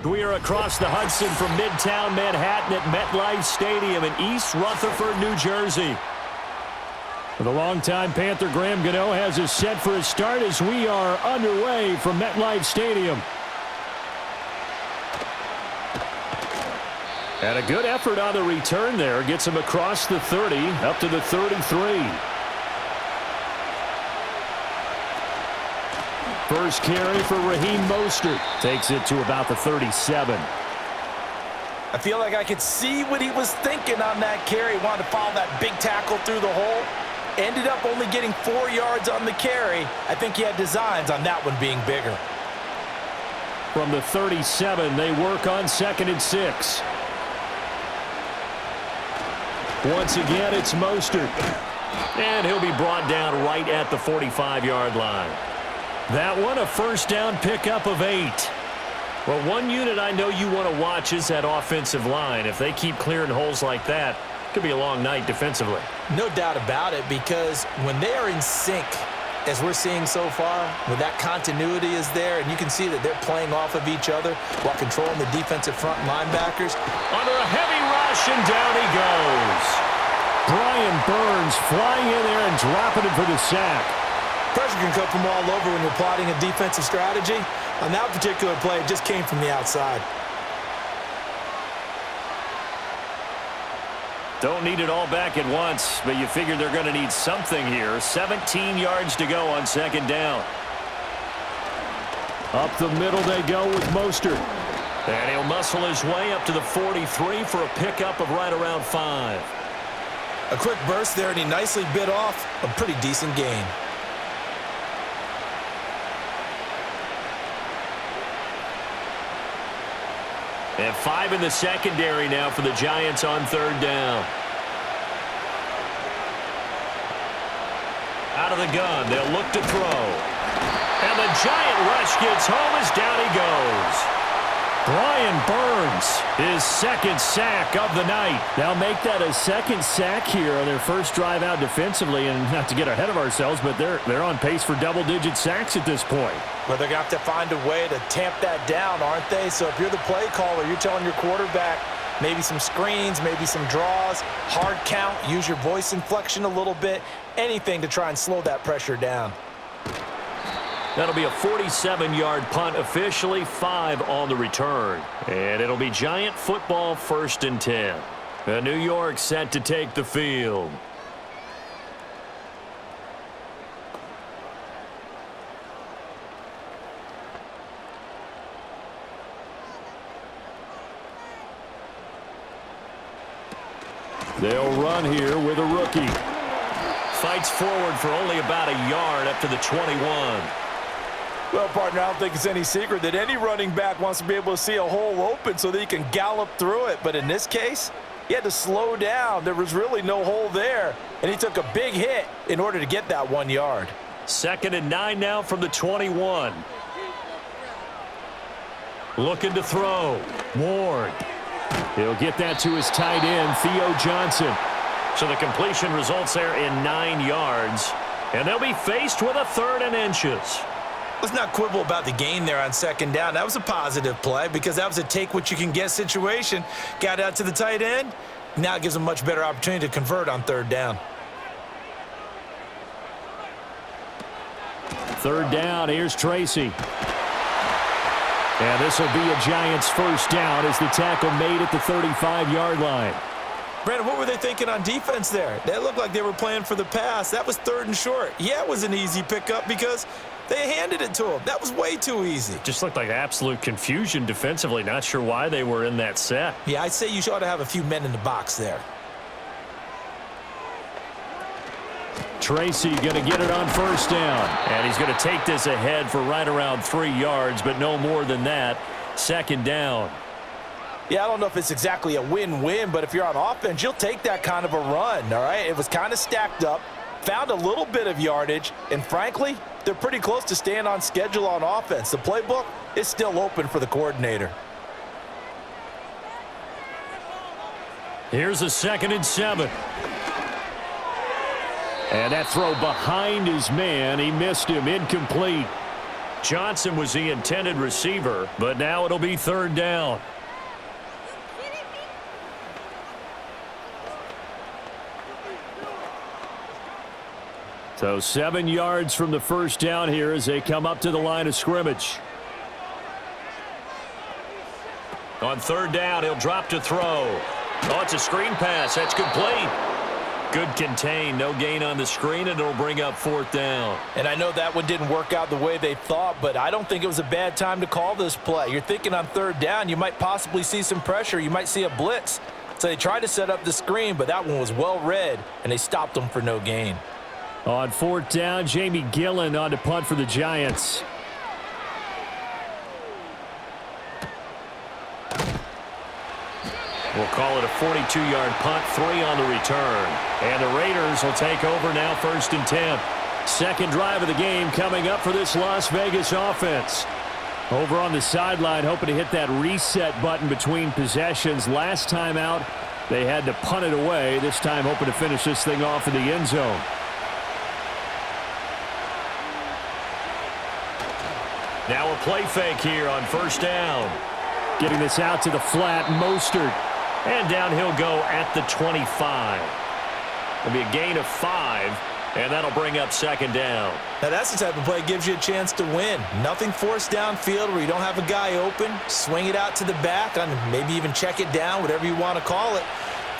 We are across the Hudson from Midtown Manhattan at MetLife Stadium in East Rutherford, New Jersey. For the longtime Panther, Graham Gano has us set for a start as we are underway from MetLife Stadium. And a good effort on the return there. Gets him across the 30, up to the 33. First carry for Raheem Mostert. Takes it to about the 37. I feel like I could see what he was thinking on that carry. Wanted to follow that big tackle through the hole. Ended up only getting 4 yards on the carry. I think he had designs on that one being bigger. From the 37, they work on 2nd and 6. Once again, it's Mostert. And he'll be brought down right at the 45-yard line. That one, a first down pickup of 8. Well, one unit I know you want to watch is that offensive line. If they keep clearing holes like that, it could be a long night defensively. No doubt about it, because when they are in sync, as we're seeing so far, when that continuity is there, and you can see that they're playing off of each other while controlling the defensive front linebackers. Under a heavy rush, and down he goes. Brian Burns flying in there and dropping it for the sack. Pressure can come from all over when you're plotting a defensive strategy. On that particular play, it just came from the outside. Don't need it all back at once, but you figure they're going to need something here. 17 yards to go on 2nd down. Up the middle they go with Mostert. And he'll muscle his way up to the 43 for a pickup of right around 5. A quick burst there, and he nicely bit off a pretty decent gain. And 5 in the secondary now for the Giants on 3rd down. Out of the gun, they'll look to throw. And the Giant rush gets home as down he goes. Brian Burns, his 2nd sack of the night. They'll make that a 2nd sack here on their first drive out defensively, and not to get ahead of ourselves, but they're on pace for double-digit sacks at this point. Well, they're going to have to find a way to tamp that down, aren't they? So if you're the play caller, you're telling your quarterback maybe some screens, maybe some draws, hard count, use your voice inflection a little bit, anything to try and slow that pressure down. That'll be a 47-yard punt, officially 5 on the return. And it'll be Giant football 1st and 10. And New York set to take the field. They'll run here with a rookie. Fights forward for only about a yard up to the 21. Well, partner, I don't think it's any secret that any running back wants to be able to see a hole open so that he can gallop through it. But in this case, he had to slow down. There was really no hole there, and he took a big hit in order to get that 1 yard. 2nd and 9 now from the 21. Looking to throw. Ward. He'll get that to his tight end, Theo Johnson. So the completion results there in 9 yards. And they'll be faced with a 3rd and inches. Let's not quibble about the gain there on 2nd down. That was a positive play because that was a take-what-you-can-get situation. Got out to the tight end. Now it gives them a much better opportunity to convert on 3rd down. 3rd down, here's Tracy. And this will be a Giants 1st down as the tackle made at the 35-yard line. Brandon, what were they thinking on defense there? They looked like they were playing for the pass. That was 3rd and short. Yeah, it was an easy pickup because they handed it to him. That was way too easy. Just looked like absolute confusion defensively. Not sure why they were in that set. Yeah, I'd say you ought to have a few men in the box there. Tracy going to get it on 1st down. And he's going to take this ahead for right around 3 yards, but no more than that. 2nd down. Yeah, I don't know if it's exactly a win-win, but if you're on offense, you'll take that kind of a run, all right? It was kind of stacked up, found a little bit of yardage, and frankly, they're pretty close to staying on schedule on offense. The playbook is still open for the coordinator. Here's a 2nd and 7. And that throw behind his man, he missed him, incomplete. Johnson was the intended receiver, but now it'll be third down. So 7 yards from the first down here as they come up to the line of scrimmage. On third down, he'll drop to throw. Oh, it's a screen pass. That's complete. Good contain. No gain on the screen, and it'll bring up fourth down. And I know that one didn't work out the way they thought, but I don't think it was a bad time to call this play. You're thinking on third down, you might possibly see some pressure. You might see a blitz. So they tried to set up the screen, but that one was well read, and they stopped them for no gain. On fourth down, Jamie Gillen on to punt for the Giants. We'll call it a 42-yard punt, 3 on the return. And the Raiders will take over now, 1st and 10. Second drive of the game coming up for this Las Vegas offense. Over on the sideline, hoping to hit that reset button between possessions. Last time out, they had to punt it away. This time hoping to finish this thing off in the end zone. Now a play fake here on first down. Getting this out to the flat, Mostert. And down he'll go at the 25. It'll be a gain of 5, and that'll bring up second down. Now that's the type of play that gives you a chance to win. Nothing forced downfield where you don't have a guy open. Swing it out to the back, and maybe even check it down, whatever you want to call it.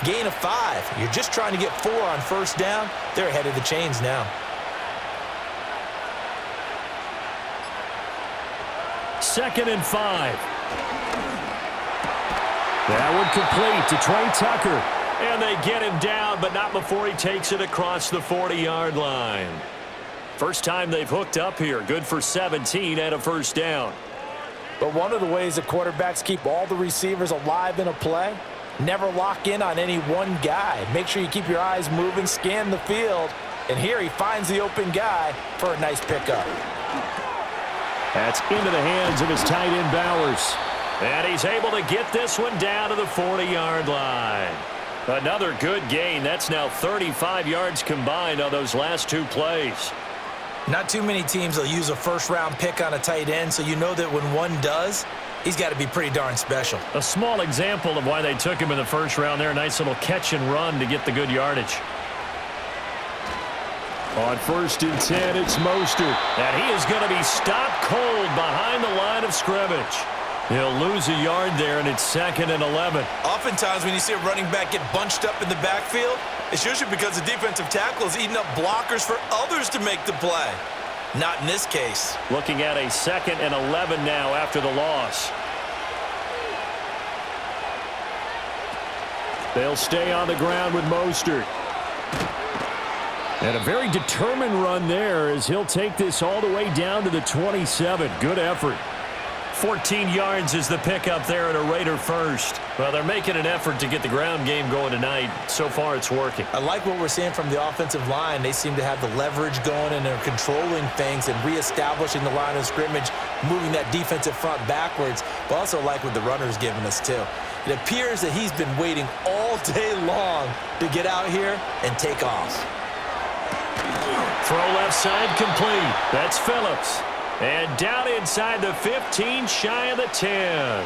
Gain of 5. You're just trying to get 4 on first down. They're ahead of the chains now. Second and 5. That one complete to Trey Tucker. And they get him down, but not before he takes it across the 40-yard line. First time they've hooked up here. Good for 17 and a first down. But one of the ways that quarterbacks keep all the receivers alive in a play, never lock in on any one guy. Make sure you keep your eyes moving, scan the field. And here he finds the open guy for a nice pickup. That's into the hands of his tight end, Bowers. And he's able to get this one down to the 40-yard line. Another good gain. That's now 35 yards combined on those last 2 plays. Not too many teams will use a first-round pick on a tight end, so you know that when one does, he's got to be pretty darn special. A small example of why they took him in the first round there. A nice little catch and run to get the good yardage. On 1st and 10, it's Mostert. And he is going to be stopped cold behind the line of scrimmage. He'll lose a yard there, and it's 2nd and 11. Oftentimes when you see a running back get bunched up in the backfield, it's usually because the defensive tackle is eating up blockers for others to make the play. Not in this case. Looking at a 2nd and 11 now after the loss. They'll stay on the ground with Mostert. And a very determined run there as he'll take this all the way down to the 27. Good effort. 14 yards is the pickup there at a Raider first. Well, they're making an effort to get the ground game going tonight. So far, it's working. I like what we're seeing from the offensive line. They seem to have the leverage going, and they're controlling things and reestablishing the line of scrimmage, moving that defensive front backwards. But also like what the runner's giving us, too. It appears that he's been waiting all day long to get out here and take off. Throw left side complete. That's Phillips. And down inside the 15, shy of the 10.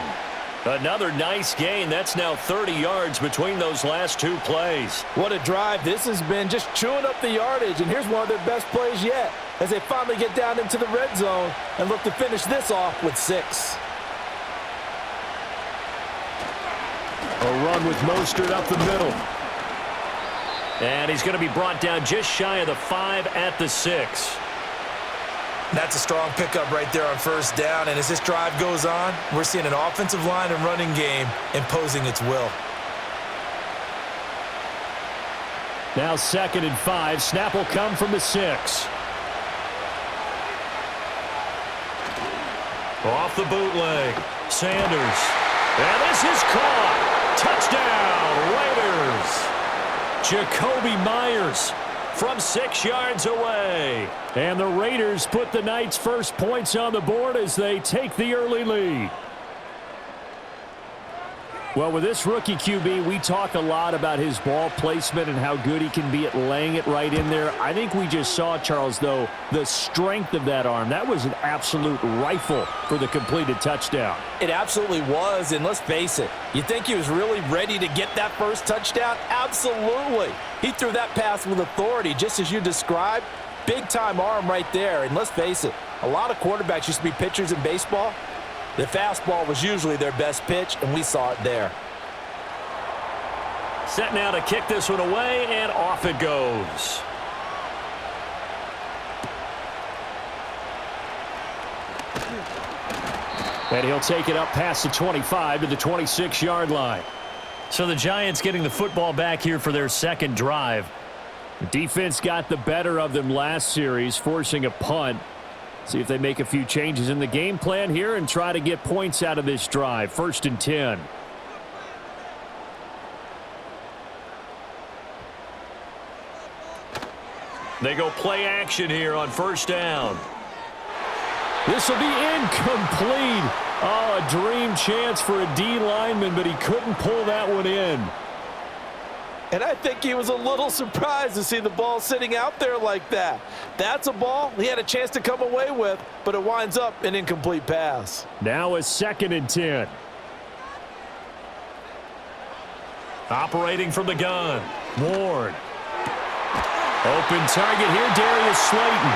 Another nice gain. That's now 30 yards between those last 2 plays. What a drive. This has been just chewing up the yardage, and here's one of their best plays yet as they finally get down into the red zone and look to finish this off with 6. A run with Mostert up the middle. And he's going to be brought down just shy of the 5 at the 6. That's a strong pickup right there on first down, and as this drive goes on, we're seeing an offensive line and running game imposing its will. Now 2nd and 5. Snap will come from the 6. Off the bootleg. Sanders. And this is caught. Touchdown, Raiders. Jacoby Myers from 6 yards away. And the Raiders put the night's first points on the board as they take the early lead. Well, with this rookie QB, we talk a lot about his ball placement and how good he can be at laying it right in there. I think we just saw, Charles, though, the strength of that arm. That was an absolute rifle for the completed touchdown. It absolutely was, and let's face it, you think he was really ready to get that first touchdown? Absolutely. He threw that pass with authority, just as you described. Big-time arm right there, and let's face it, a lot of quarterbacks used to be pitchers in baseball. The fastball was usually their best pitch, and we saw it there. Set now to kick this one away, and off it goes. And he'll take it up past the 25 to the 26-yard line. So the Giants getting the football back here for their second drive. The defense got the better of them last series, forcing a punt. See if they make a few changes in the game plan here and try to get points out of this drive. 1st and 10. They go play action here on 1st down. This will be incomplete. Oh, a dream chance for a D lineman, but he couldn't pull that one in. And I think he was a little surprised to see the ball sitting out there like that. That's a ball he had a chance to come away with, but it winds up an incomplete pass. Now a 2nd and 10. Operating from the gun. Ward. Open target here, Darius Slayton.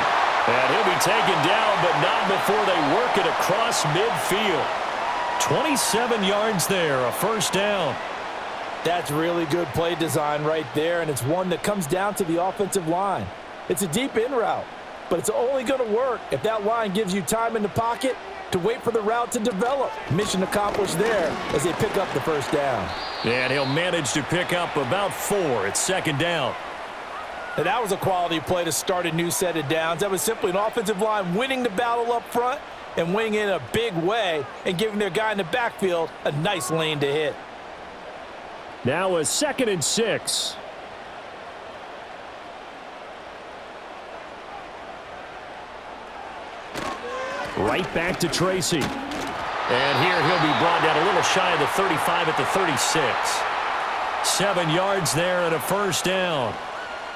And he'll be taken down, but not before they work it across midfield. 27 yards there, a 1st down. That's really good play design right there, and it's one that comes down to the offensive line. It's a deep in route, but it's only going to work if that line gives you time in the pocket to wait for the route to develop. Mission accomplished there as they pick up the 1st down. And he'll manage to pick up about 4. It's 2nd down. And that was a quality play to start a new set of downs. That was simply an offensive line winning the battle up front and winning in a big way and giving their guy in the backfield a nice lane to hit. Now a 2nd and 6. Right back to Tracy. And here he'll be brought down a little shy of the 35 at the 36. 7 yards there and a 1st down.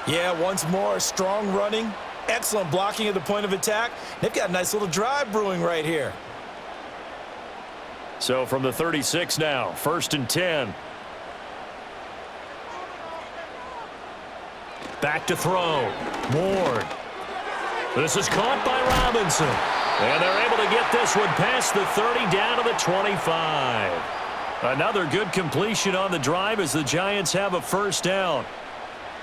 Yeah, once more, strong running, excellent blocking at the point of attack. They've got a nice little drive brewing right here. So from the 36 now, 1st and 10. Back to throw. Ward. This is caught by Robinson. And they're able to get this one past the 30 down to the 25. Another good completion on the drive as the Giants have a 1st down.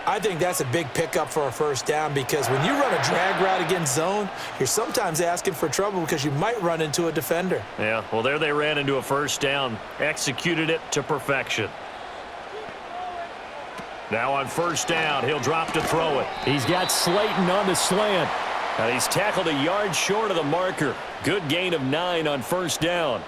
I think that's a big pickup for a 1st down because when you run a drag route against zone, you're sometimes asking for trouble because you might run into a defender. Yeah, well, there they ran into a 1st down, executed it to perfection. Now on 1st down, he'll drop to throw it. He's got Slayton on the slant. And he's tackled a yard short of the marker. Good gain of 9 on 1st down.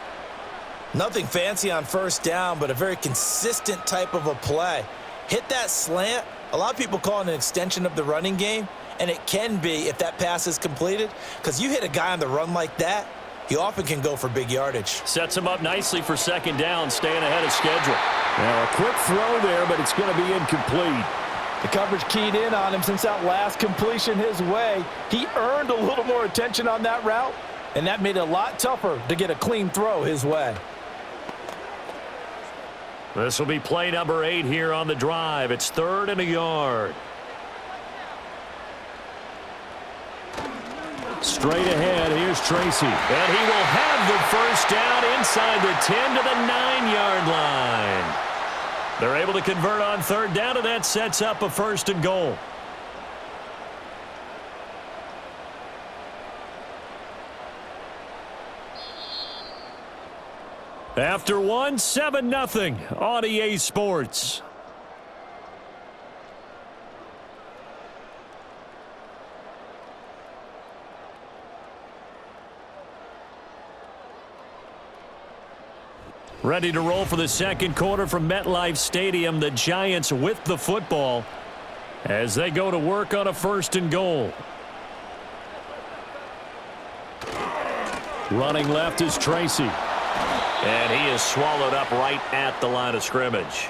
Nothing fancy on 1st down, but a very consistent type of a play. Hit that slant. A lot of people call it an extension of the running game, and it can be if that pass is completed, because you hit a guy on the run like that, he often can go for big yardage. Sets him up nicely for 2nd down, staying ahead of schedule. Now a quick throw there, but it's going to be incomplete. The coverage keyed in on him since that last completion his way. He earned a little more attention on that route, and that made it a lot tougher to get a clean throw his way. This will be play number 8 here on the drive. It's 3rd and a yard. Straight ahead, here's Tracy. And he will have the 1st down inside the 10 to the 9-yard line. They're able to convert on 3rd down, and that sets up a 1st and goal. After one, 7-0 on EA Sports. Ready to roll for the 2nd quarter from MetLife Stadium. The Giants with the football as they go to work on a 1st and goal. Running left is Tracy. And he is swallowed up right at the line of scrimmage.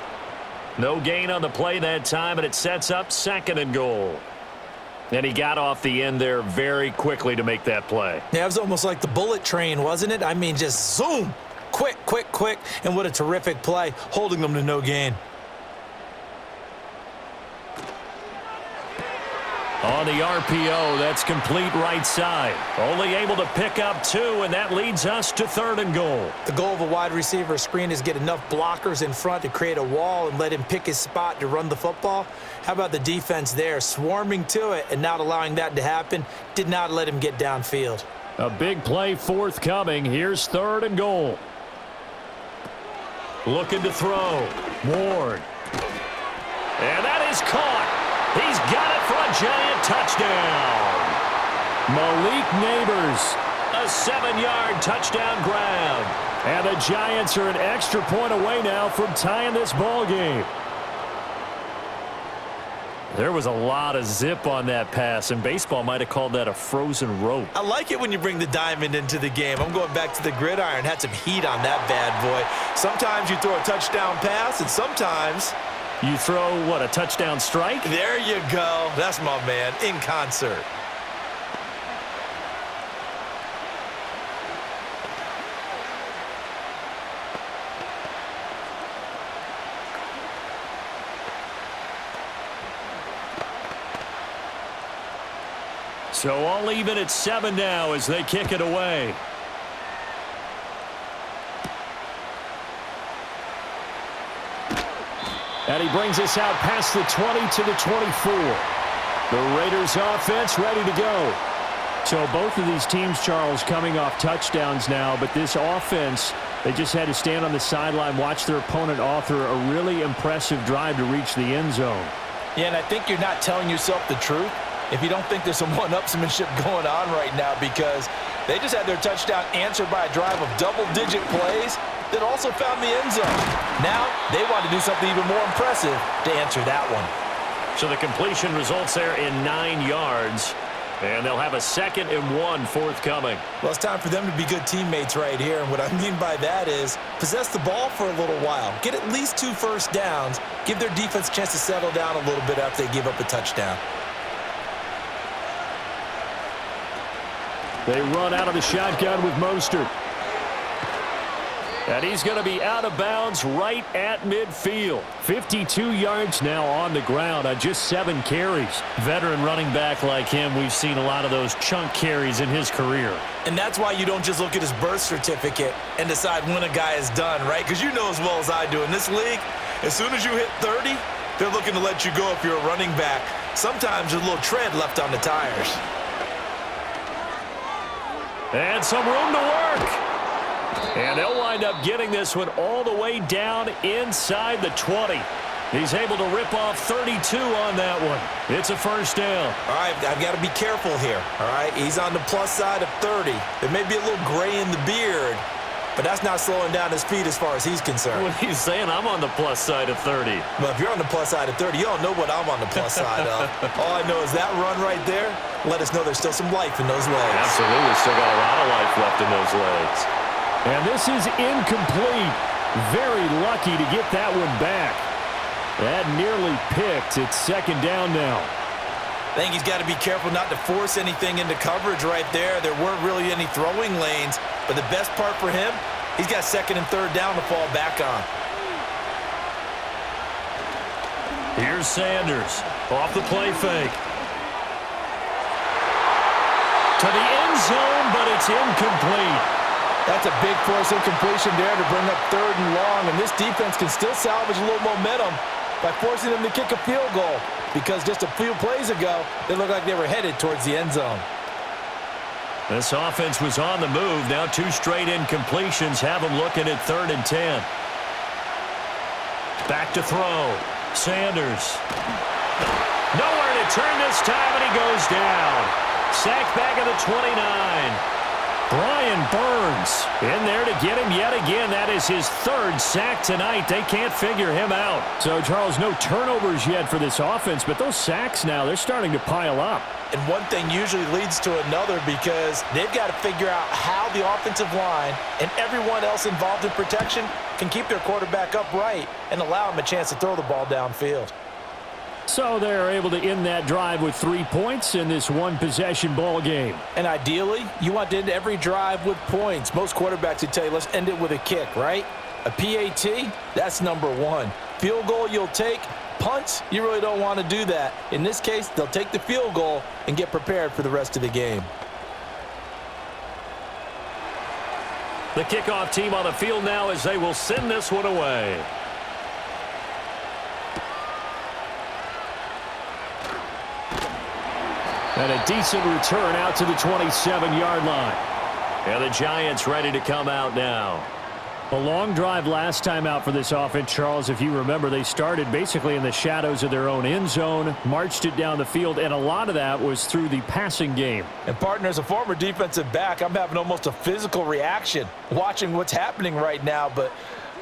No gain on the play that time, and it sets up 2nd and goal. And he got off the end there very quickly to make that play. Yeah, it was almost like the bullet train, wasn't it? I mean, just zoom. Quick, quick, quick. And what a terrific play, holding them to no gain. On the RPO, that's complete right side. Only able to pick up 2, and that leads us to 3rd and goal. The goal of a wide receiver screen is get enough blockers in front to create a wall and let him pick his spot to run the football. How about the defense there, swarming to it and not allowing that to happen? Did not let him get downfield. A big play forthcoming. Here's 3rd and goal. Looking to throw. Ward. And that is caught. He's got it for a giant touchdown. Malik Neighbors, a 7-yard touchdown grab. And the Giants are an extra point away now from tying this ball game. There was a lot of zip on that pass, and baseball might have called that a frozen rope. I like it when you bring the diamond into the game. I'm going back to the gridiron. Had some heat on that bad boy. Sometimes you throw a touchdown pass, and sometimes you throw, what, a touchdown strike? There you go. That's my man, in concert. So all even at 7 now as they kick it away. And he brings us out past the 20 to the 24. The Raiders offense ready to go. So both of these teams, Charles, coming off touchdowns now, but this offense, they just had to stand on the sideline, watch their opponent author a really impressive drive to reach the end zone. Yeah, and I think you're not telling yourself the truth if you don't think there's some one-upsmanship going on right now, because they just had their touchdown answered by a drive of double-digit plays that also found the end zone. Now they want to do something even more impressive to answer that one. So the completion results there in 9 yards, and they'll have a 2nd and 1 forthcoming. Well, it's time for them to be good teammates right here, and what I mean by that is possess the ball for a little while, get at least 2 first downs, give their defense a chance to settle down a little bit after they give up a touchdown. They run out of the shotgun with Mostert. And he's going to be out of bounds right at midfield. 52 yards now on the ground on just 7 carries. Veteran running back like him, we've seen a lot of those chunk carries in his career. And that's why you don't just look at his birth certificate and decide when a guy is done, right? Because you know as well as I do, in this league, as soon as you hit 30, they're looking to let you go if you're a running back. Sometimes there's a little tread left on the tires. And some room to work. And they'll wind up getting this one all the way down inside the 20. He's able to rip off 32 on that one. It's a first down. All right, I've got to be careful here, all right? He's on the plus side of 30. There may be a little gray in the beard, but that's not slowing down his feet as far as he's concerned. When he's saying I'm on the plus side of 30. Well, if you're on the plus side of 30, you don't know what I'm on the plus side of. All I know is that run right there let us know there's still some life in those legs. Absolutely, still got a lot of life left in those legs. And this is incomplete. Very lucky to get that one back. That nearly picked. It's 2nd down now. I think he's got to be careful not to force anything into coverage right there. There weren't really any throwing lanes, but the best part for him, he's got 2nd and 3rd down to fall back on. Here's Sanders off the play fake. To the end zone, but it's incomplete. That's a big force incompletion there to bring up 3rd and long, and this defense can still salvage a little momentum by forcing them to kick a field goal, because just a few plays ago, they looked like they were headed towards the end zone. This offense was on the move. Now 2 straight incompletions have them looking at 3rd and 10. Back to throw. Sanders. Nowhere to turn this time, and he goes down. Sacked back at the 29. Brian Burns in there to get him yet again. That is his third sack tonight. They can't figure him out. So, Charles, no turnovers yet for this offense, but those sacks now, they're starting to pile up. And one thing usually leads to another because they've got to figure out how the offensive line and everyone else involved in protection can keep their quarterback upright and allow him a chance to throw the ball downfield. So they're able to end that drive with 3 points in this one-possession ball game. And ideally, you want to end every drive with points. Most quarterbacks would tell you, let's end it with a kick, right? A PAT, that's number one. Field goal you'll take. Punts, you really don't want to do that. In this case, they'll take the field goal and get prepared for the rest of the game. The kickoff team on the field now as they will send this one away. And a decent return out to the 27-yard line. And the Giants ready to come out now. A long drive last time out for this offense, Charles. If you remember, they started basically in the shadows of their own end zone, marched it down the field, and a lot of that was through the passing game. And, partner, as a former defensive back, I'm having almost a physical reaction watching what's happening right now. But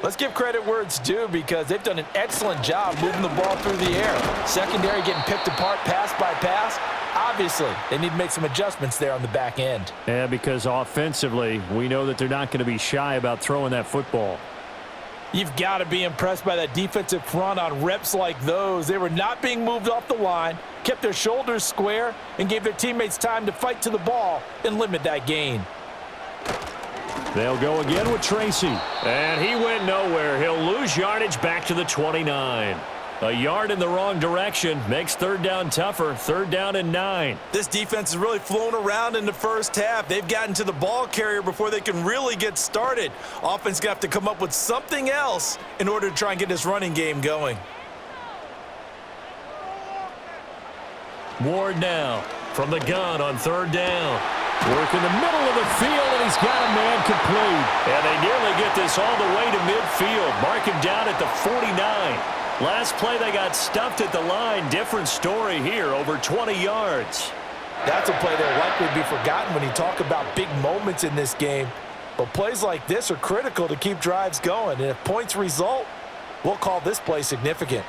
let's give credit where it's due because they've done an excellent job moving the ball through the air. Secondary getting picked apart pass by pass. Obviously, they need to make some adjustments there on the back end. Yeah, because offensively, we know that they're not going to be shy about throwing that football. You've got to be impressed by that defensive front on reps like those. They were not being moved off the line, kept their shoulders square, and gave their teammates time to fight to the ball and limit that gain. They'll go again with Tracy. And he went nowhere. He'll lose yardage back to the 29. A yard in the wrong direction makes third down tougher. Third down and 9. This defense is really flown around in the first half. They've gotten to the ball carrier before they can really get started. Offense got to come up with something else in order to try and get this running game going. Ward now from the gun on third down. Work in the middle of the field, and he's got a man complete. And they nearly get this all the way to midfield. Mark him down at the 49. Last play, they got stuffed at the line. Different story here, over 20 yards. That's a play that will likely be forgotten when you talk about big moments in this game. But plays like this are critical to keep drives going. And if points result, we'll call this play significant.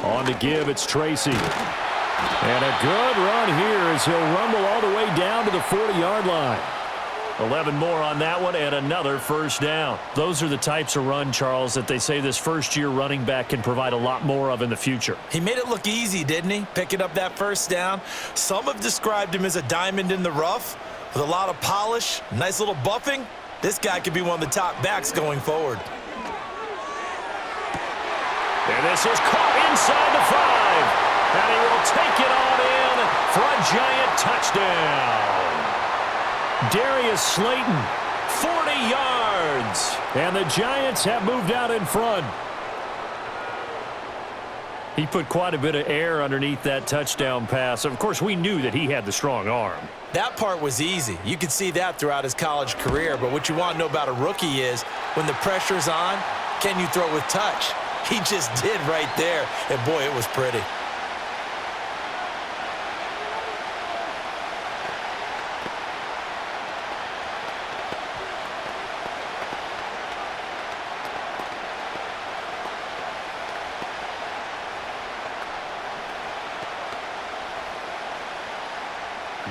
On to give, it's Tracy. And a good run here as he'll rumble all the way down to the 40-yard line. 11 more on that one and another first down. Those are the types of run, Charles, that they say this first-year running back can provide a lot more of in the future. He made it look easy, didn't he? Picking up that first down. Some have described him as a diamond in the rough with a lot of polish, nice little buffing. This guy could be one of the top backs going forward. And this is caught inside the 5. And he will take it on in for a Giant touchdown. Darius Slayton, 40 yards. And the Giants have moved out in front. He put quite a bit of air underneath that touchdown pass. Of course, we knew that he had the strong arm. That part was easy. You could see that throughout his college career. But what you want to know about a rookie is when the pressure's on, can you throw with touch? He just did right there. And, boy, it was pretty.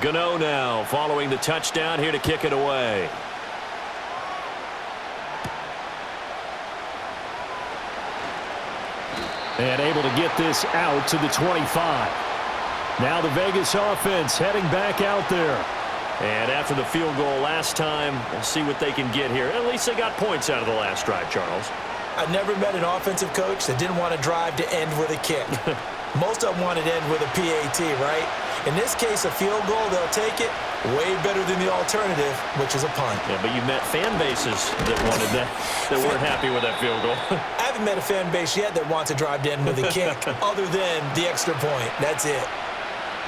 Gano now following the touchdown here to kick it away. And able to get this out to the 25. Now the Vegas offense heading back out there. And after the field goal last time, we'll see what they can get here. At least they got points out of the last drive, Charles. I've never met an offensive coach that didn't want to drive to end with a kick. Most of them wanted to end with a PAT, right? In this case, a field goal, they'll take it way better than the alternative, which is a punt. Yeah, but you met fan bases that wanted that, that weren't happy with that field goal. I haven't met a fan base yet that wants to drive to end with a kick other than the extra point. That's it.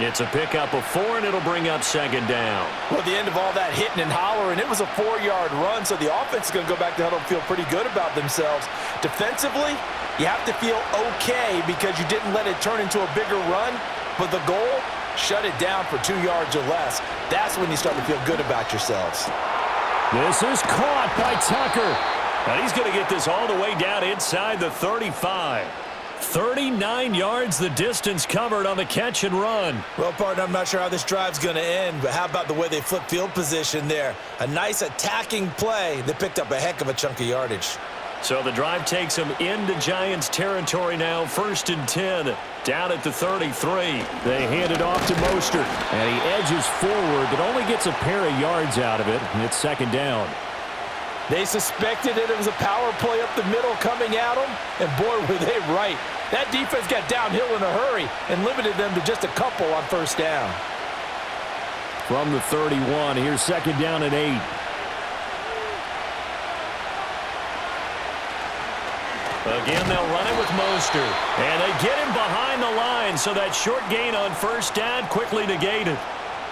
It's a pickup of 4, and it'll bring up second down. Well, at the end of all that hitting and hollering, it was a 4-yard run, so the offense is going to go back to huddle and feel pretty good about themselves. Defensively, you have to feel okay because you didn't let it turn into a bigger run, but the goal shut it down for 2 yards or less. That's when you start to feel good about yourselves. This is caught by Tucker. And he's going to get this all the way down inside the 35. 39 yards the distance covered on the catch and run. Well, partner, I'm not sure how this drive's going to end, but how about the way they flip field position there? A nice attacking play that picked up a heck of a chunk of yardage. So the drive takes them into Giants territory now, 1st and 10, down at the 33. They hand it off to Mostert, and he edges forward, but only gets a pair of yards out of it, and it's 2nd down. They suspected it was a power play up the middle coming at them, and boy, were they right. That defense got downhill in a hurry and limited them to just a couple on 1st down. From the 31, here's 2nd down and 8. Again, they'll run it with Mostert. And they get him behind the line, so that short gain on 1st down quickly negated.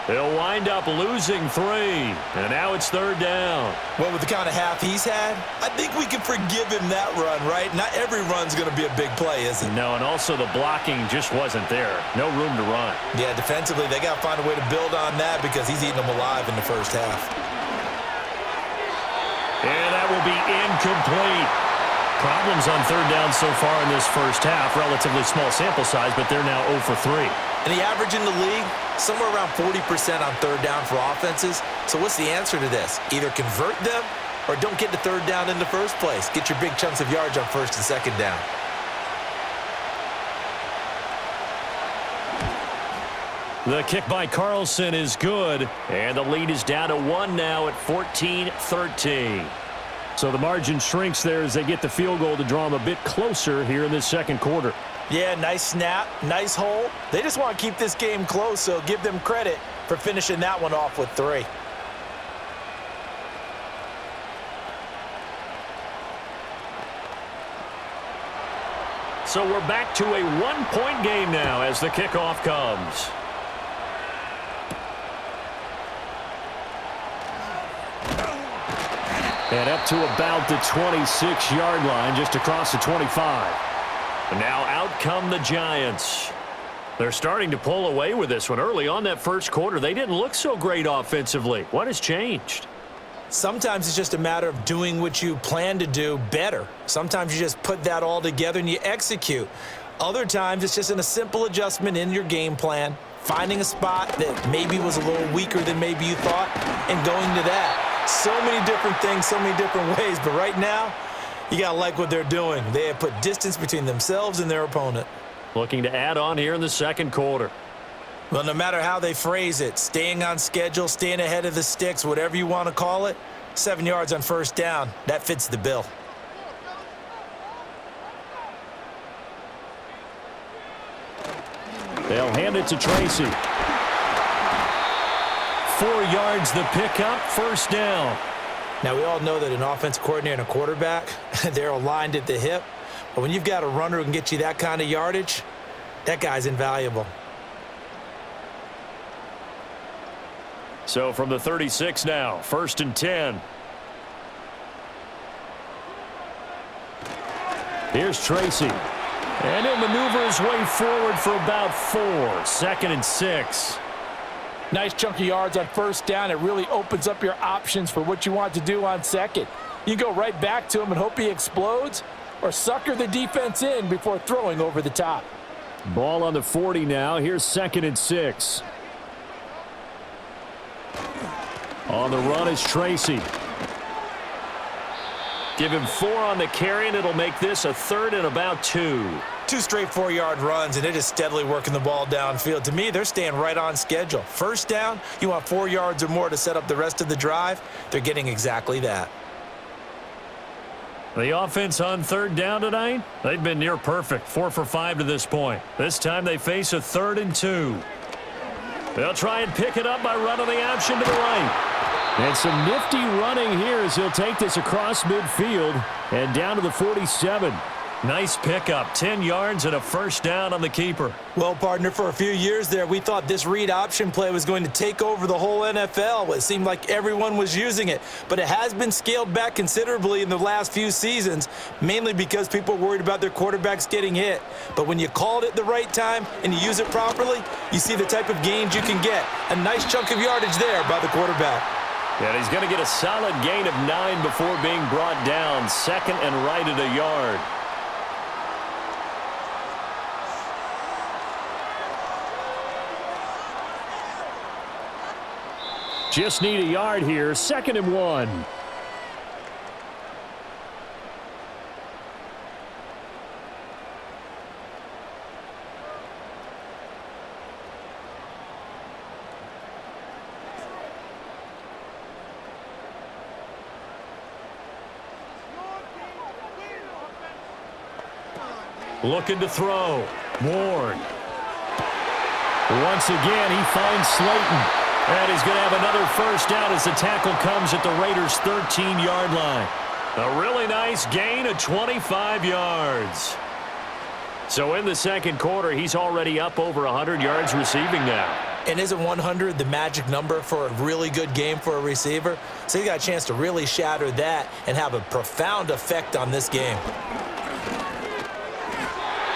They'll wind up losing 3, and now it's 3rd down. Well, with the kind of half he's had, I think we can forgive him that run, right? Not every run's going to be a big play, is it? No, and also the blocking just wasn't there. No room to run. Yeah, defensively, they got to find a way to build on that because he's eating them alive in the 1st half. And that will be incomplete. Problems on 3rd down so far in this 1st half. Relatively small sample size, but they're now 0 for 3. And the average in the league, somewhere around 40% on 3rd down for offenses. So what's the answer to this? Either convert them or don't get to 3rd down in the first place. Get your big chunks of yards on 1st and 2nd down. The kick by Carlson is good, and the lead is down to 1 now at 14-13. So the margin shrinks there as they get the field goal to draw them a bit closer here in this 2nd quarter. Yeah, nice snap, nice hole. They just want to keep this game close, so give them credit for finishing that one off with 3. So we're back to a 1-point game now as the kickoff comes. And up to about the 26-yard line, just across the 25. And now out come the Giants. They're starting to pull away with this one. Early on that 1st quarter, they didn't look so great offensively. What has changed? Sometimes it's just a matter of doing what you plan to do better. Sometimes you just put that all together and you execute. Other times it's just a simple adjustment in your game plan, finding a spot that maybe was a little weaker than maybe you thought, and going to that. So many different things, so many different ways, but right now, you got to like what they're doing. They have put distance between themselves and their opponent. Looking to add on here in the 2nd quarter. Well, no matter how they phrase it, staying on schedule, staying ahead of the sticks, whatever you want to call it, 7 yards on 1st down, that fits the bill. They'll hand it to Tracy. 4 yards the pickup, 1st down. Now, we all know that an offensive coordinator and a quarterback, they're aligned at the hip. But when you've got a runner who can get you that kind of yardage, that guy's invaluable. So from the 36 now, 1st and 10. Here's Tracy. And he'll maneuver his way forward for about 4. 2nd and 6. Nice chunk of yards on 1st down. It really opens up your options for what you want to do on 2nd. You go right back to him and hope he explodes, or sucker the defense in before throwing over the top. Ball on the 40 now. Here's 2nd and 6. On the run is Tracy. Give him 4 on the carry, and it'll make this a 3rd and about 2. 2 straight 4-yard runs, and they're just steadily working the ball downfield. To me, they're staying right on schedule. 1st down, you want 4 yards or more to set up the rest of the drive. They're getting exactly that. The offense on 3rd down tonight, they've been near perfect. 4 for 5 to this point. This time they face a 3rd and 2. They'll try and pick it up by running the option to the right. And some nifty running here as he'll take this across midfield and down to the 47. Nice pickup, 10 yards and a first down on the keeper. Well, partner, for a few years there, we thought this read option play was going to take over the whole NFL. It seemed like everyone was using it, but it has been scaled back considerably in the last few seasons, mainly because people are worried about their quarterbacks getting hit. But when you call it at the right time and you use it properly, you see the type of gains you can get. A nice chunk of yardage there by the quarterback. And he's going to get a solid gain of 9 before being brought down. Second and right at a yard. Just need a yard here. 2nd and 1. Looking to throw. Ward. Once again, he finds Slayton. And he's going to have another first down as the tackle comes at the Raiders' 13-yard line. A really nice gain of 25 yards. So in the second quarter, he's already up over 100 yards receiving now. And isn't 100 the magic number for a really good game for a receiver? So he got a chance to really shatter that and have a profound effect on this game.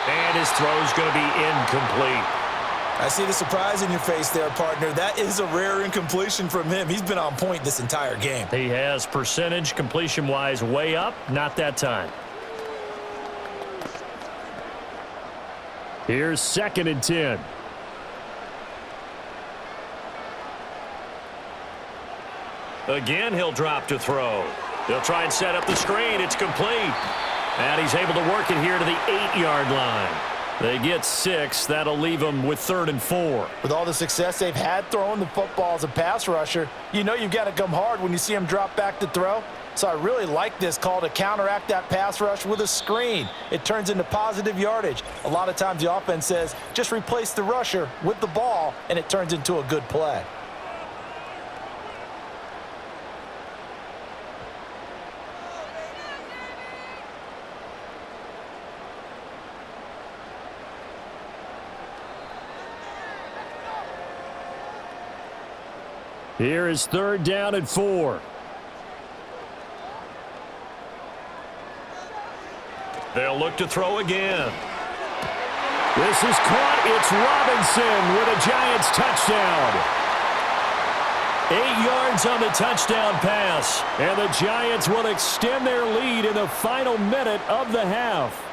And his throw's going to be incomplete. I see the surprise in your face there, partner. That is a rare incompletion from him. He's been on point this entire game. He has percentage completion-wise way up. Not that time. Here's 2nd and 10. Again, he'll drop to throw. They'll try and set up the screen. It's complete. And he's able to work it here to the 8-yard line. They get 6. That'll leave them with 3rd and 4. With all the success they've had throwing the football as a pass rusher, you know you've got to come hard when you see him drop back to throw. So I really like this call to counteract that pass rush with a screen. It turns into positive yardage. A lot of times the offense says, just replace the rusher with the ball, and it turns into a good play. Here is 3rd down and 4. They'll look to throw again. This is caught. It's Robinson with a Giants touchdown. 8 yards on the touchdown pass. And the Giants will extend their lead in the final minute of the half.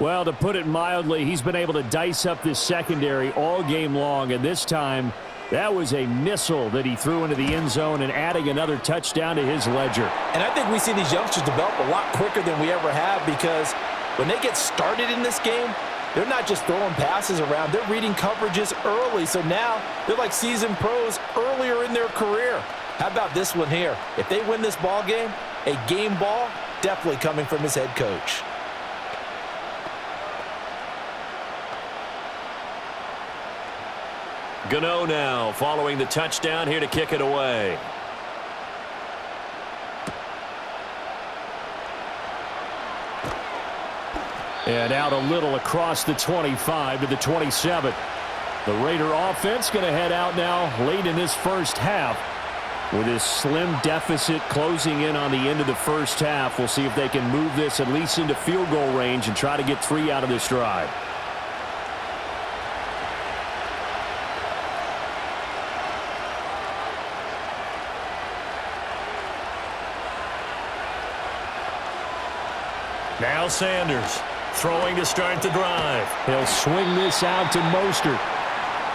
Well, to put it mildly, he's been able to dice up this secondary all game long, and this time that was a missile that he threw into the end zone and adding another touchdown to his ledger. And I think we see these youngsters develop a lot quicker than we ever have, because when they get started in this game, they're not just throwing passes around. They're reading coverages early, so now they're like seasoned pros earlier in their career. How about this one here? If they win this ball game, a game ball definitely coming from his head coach. Gano now following the touchdown here to kick it away. And out a little across the 25 to the 27. The Raider offense going to head out now late in this first half with this slim deficit closing in on the end of the first half. We'll see if they can move this at least into field goal range and try to get 3 out of this drive. Now Sanders throwing to start the drive. He'll swing this out to Mostert.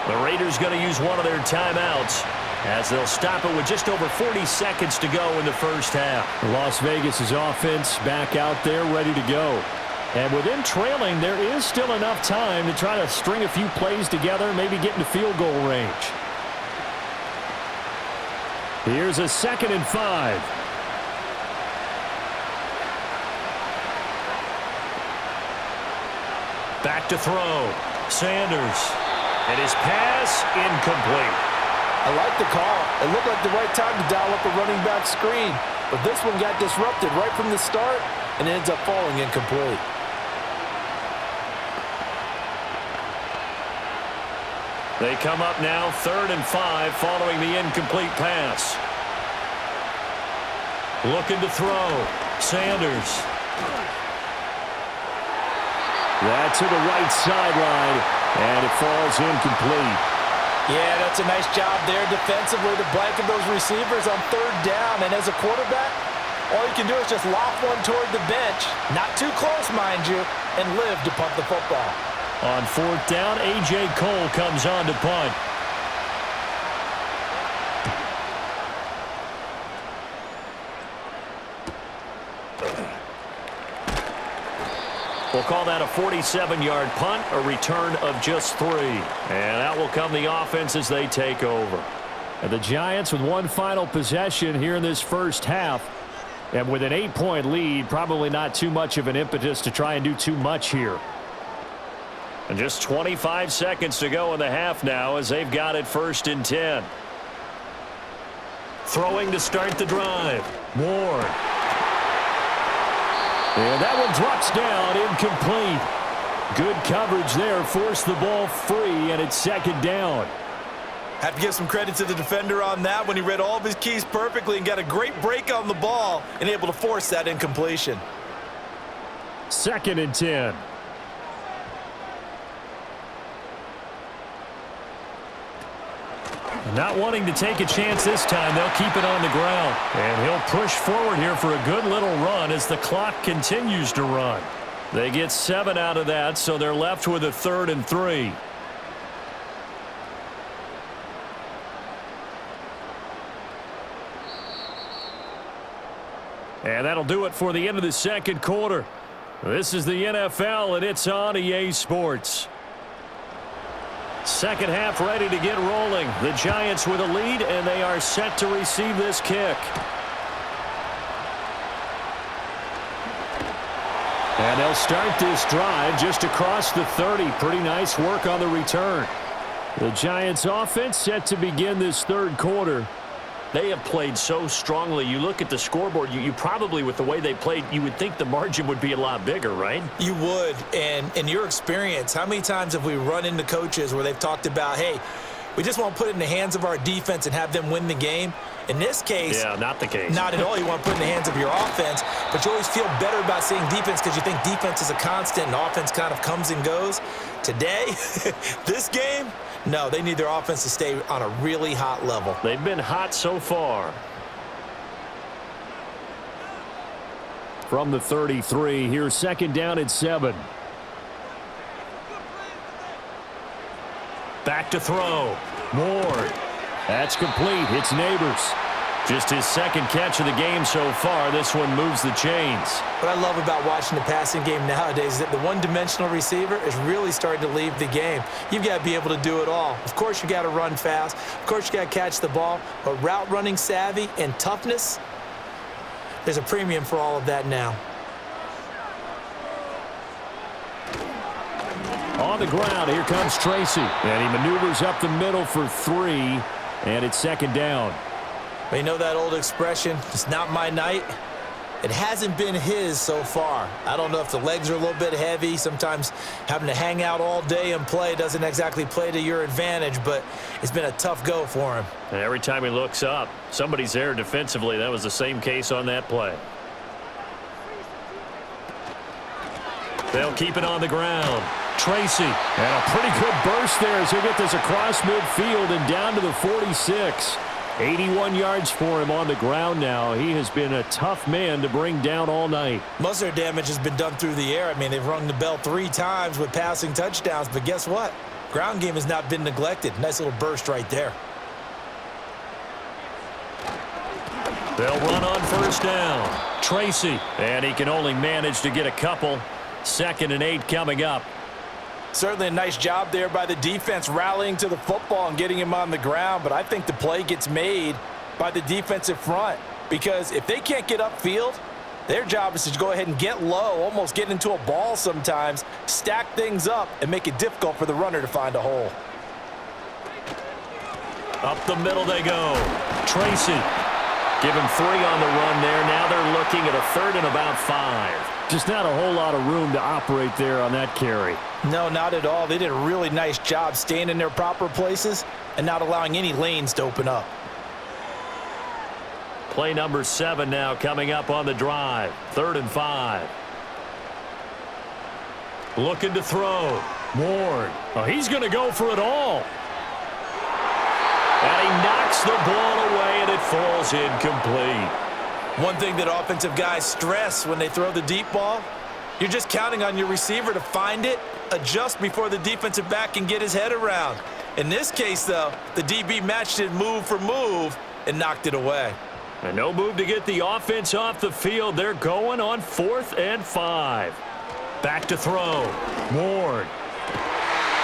The Raiders going to use one of their timeouts as they'll stop it with just over 40 seconds to go in the first half. Las Vegas's offense back out there ready to go. And with them trailing, there is still enough time to try to string a few plays together, maybe get into field goal range. Here's a 2nd and 5. Back to throw. Sanders. And his pass incomplete. I like the call. It looked like the right time to dial up a running back screen. but this one got disrupted right from the start and ends up falling incomplete. They come up now 3rd and 5 following the incomplete pass. Looking to throw. Sanders. That to the right sideline, and it falls incomplete. Yeah, that's a nice job there defensively to blanket those receivers on 3rd down. And as a quarterback, all you can do is just lob one toward the bench. Not too close, mind you, and live to punt the football. On 4th down, A.J. Cole comes on to punt. We'll call that a 47-yard punt, a return of just 3. And out will come the offense as they take over. And the Giants with one final possession here in this first half. And with an 8-point lead, probably not too much of an impetus to try and do too much here. And just 25 seconds to go in the half now as they've got it 1st and 10. Throwing to start the drive. Ward. And that one drops down, incomplete. Good coverage there, forced the ball free, and it's 2nd down. Have to give some credit to the defender on that when he read all of his keys perfectly and got a great break on the ball and able to force that incompletion. 2nd and 10. Not wanting to take a chance this time, they'll keep it on the ground. And he'll push forward here for a good little run as the clock continues to run. They get 7 out of that, so they're left with a 3rd and 3. And that'll do it for the end of the 2nd quarter. This is the NFL, and it's on EA Sports. 2nd half ready to get rolling. The Giants with a lead, and they are set to receive this kick. And they'll start this drive just across the 30. Pretty nice work on the return. The Giants offense set to begin this 3rd quarter. They have played so strongly. You look at the scoreboard, you probably, with the way they played, you would think the margin would be a lot bigger, right? You would. And in your experience, how many times have we run into coaches where they've talked about, hey, we just want to put it in the hands of our defense and have them win the game? In this case, yeah, not the case. Not at all. You want to put it in the hands of your offense, but you always feel better about seeing defense because you think defense is a constant and offense kind of comes and goes. Today, this game, no, they need their offense to stay on a really hot level. They've been hot so far. From the 33, here's 2nd down and 7. Back to throw. Ward. That's complete. It's Neighbors. Just his 2nd catch of the game so far. This one moves the chains. What I love about watching the passing game nowadays is that the one-dimensional receiver is really starting to leave the game. You've got to be able to do it all. Of course, you got to run fast. Of course, you got to catch the ball. But route running savvy and toughness, there's a premium for all of that now. On the ground, here comes Tracy. And he maneuvers up the middle for 3. And it's 2nd down. You know that old expression, it's not my night? It hasn't been his so far. I don't know if the legs are a little bit heavy. Sometimes having to hang out all day and play doesn't exactly play to your advantage, but it's been a tough go for him. And every time he looks up, somebody's there defensively. That was the same case on that play. They'll keep it on the ground. Tracy, and a pretty good burst there as he'll get this across midfield and down to the 46. 81 yards for him on the ground now. He has been a tough man to bring down all night. Most of their damage has been done through the air. I mean, they've rung the bell 3 times with passing touchdowns, but guess what? Ground game has not been neglected. Nice little burst right there. They'll run on 1st down. Tracy, and he can only manage to get a couple. 2nd and 8 coming up. Certainly a nice job there by the defense rallying to the football and getting him on the ground, but I think the play gets made by the defensive front because if they can't get upfield, their job is to go ahead and get low, almost get into a ball sometimes, stack things up, and make it difficult for the runner to find a hole. Up the middle they go. Tracy. Give him 3 on the run there. Now they're looking at a 3rd and about 5. Just not a whole lot of room to operate there on that carry. No, not at all. They did a really nice job staying in their proper places and not allowing any lanes to open up. Play number 7 now coming up on the drive. 3rd and 5. Looking to throw. Ward. Oh, he's going to go for it all. And he knocks the ball away, and it falls incomplete. One thing that offensive guys stress when they throw the deep ball, you're just counting on your receiver to find it, adjust before the defensive back can get his head around. In this case, though, the DB matched it move for move and knocked it away. And no move to get the offense off the field. They're going on 4th and 5. Back to throw. Ward.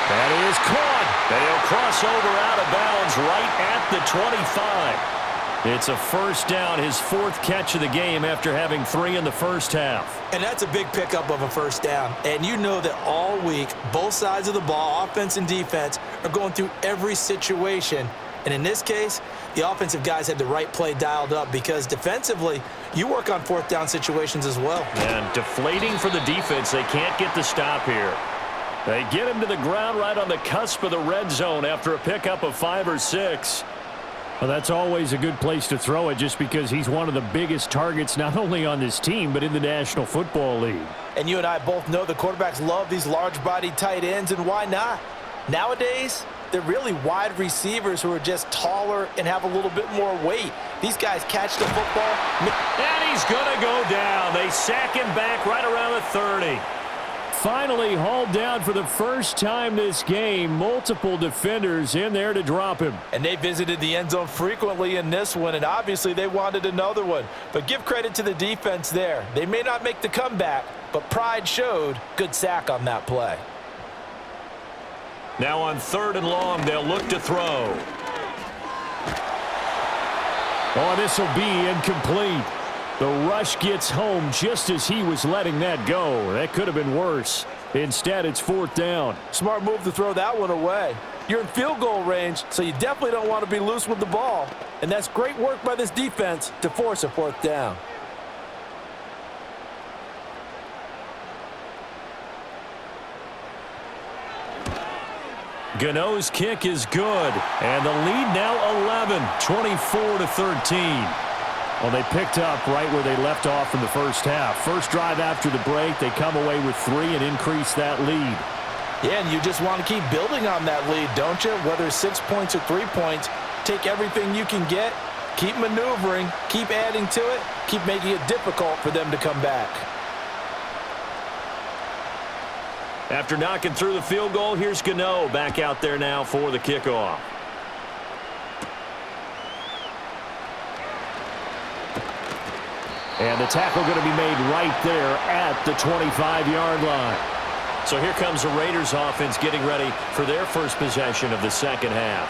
That is caught. They'll cross over out of bounds right at the 25. It's a first down, his 4th catch of the game after having 3 in the first half. And that's a big pickup of a first down. And you know that all week, both sides of the ball, offense and defense, are going through every situation. And in this case, the offensive guys had the right play dialed up because defensively, you work on 4th down situations as well. And deflating for the defense. They can't get the stop here. They get him to the ground right on the cusp of the red zone after a pickup of 5 or 6. Well, that's always a good place to throw it just because he's one of the biggest targets not only on this team but in the National Football League. And you and I both know the quarterbacks love these large-bodied tight ends, and why not? Nowadays, they're really wide receivers who are just taller and have a little bit more weight. These guys catch the football. And he's going to go down. They sack him back right around the 30. Finally hauled down for the first time this game. Multiple defenders in there to drop him. And they visited the end zone frequently in this one, and obviously they wanted another one. But give credit to the defense there. They may not make the comeback, but pride showed. Good sack on that play. Now on 3rd and long, they'll look to throw. Oh, this will be incomplete. The rush gets home just as he was letting that go. That could have been worse. Instead, it's 4th down. Smart move to throw that one away. You're in field goal range, so you definitely don't want to be loose with the ball. And that's great work by this defense to force a 4th down. Gano's kick is good. And the lead now 11, 24-13. Well, they picked up right where they left off in the first half. First drive after the break, they come away with 3 and increase that lead. Yeah, and you just want to keep building on that lead, don't you? Whether it's 6 points or 3 points, take everything you can get, keep maneuvering, keep adding to it, keep making it difficult for them to come back. After knocking through the field goal, here's Gano back out there now for the kickoff. And the tackle going to be made right there at the 25-yard line. So here comes the Raiders offense getting ready for their first possession of the second half.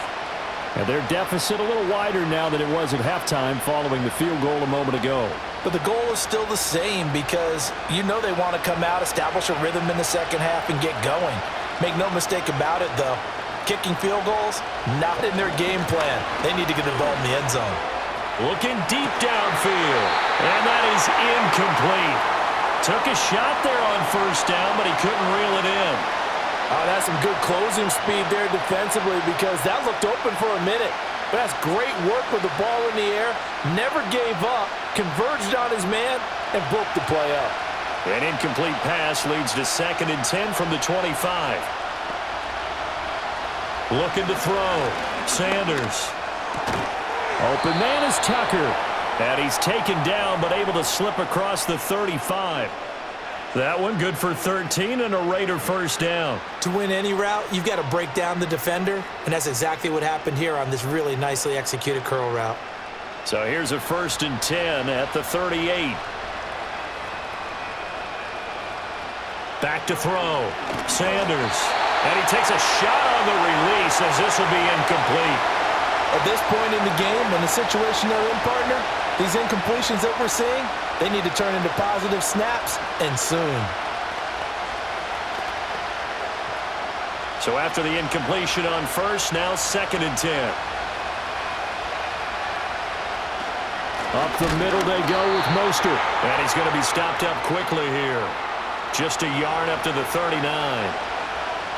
And their deficit a little wider now than it was at halftime following the field goal a moment ago. But the goal is still the same because you know they want to come out, establish a rhythm in the second half, and get going. Make no mistake about it, though. Kicking field goals, not in their game plan. They need to get the ball in the end zone. Looking deep downfield. And that is incomplete. Took a shot there on first down, but he couldn't reel it in. Oh, that's some good closing speed there defensively because that looked open for a minute. But that's great work with the ball in the air. Never gave up, converged on his man, and broke the play up. An incomplete pass leads to 2nd and 10 from the 25. Looking to throw. Sanders. Open man is Tucker. And he's taken down but able to slip across the 35. That one good for 13 and a Raider first down. To win any route, you've got to break down the defender, and that's exactly what happened here on this really nicely executed curl route. So here's a 1st and 10 at the 38. Back to throw. Sanders. And he takes a shot on the release as this will be incomplete. At this point in the game, in the situation they're in, partner, these incompletions that we're seeing, they need to turn into positive snaps, and soon. So after the incompletion on first, now 2nd and 10. Up the middle they go with Mostert. And he's going to be stopped up quickly here. Just a yard up to the 39.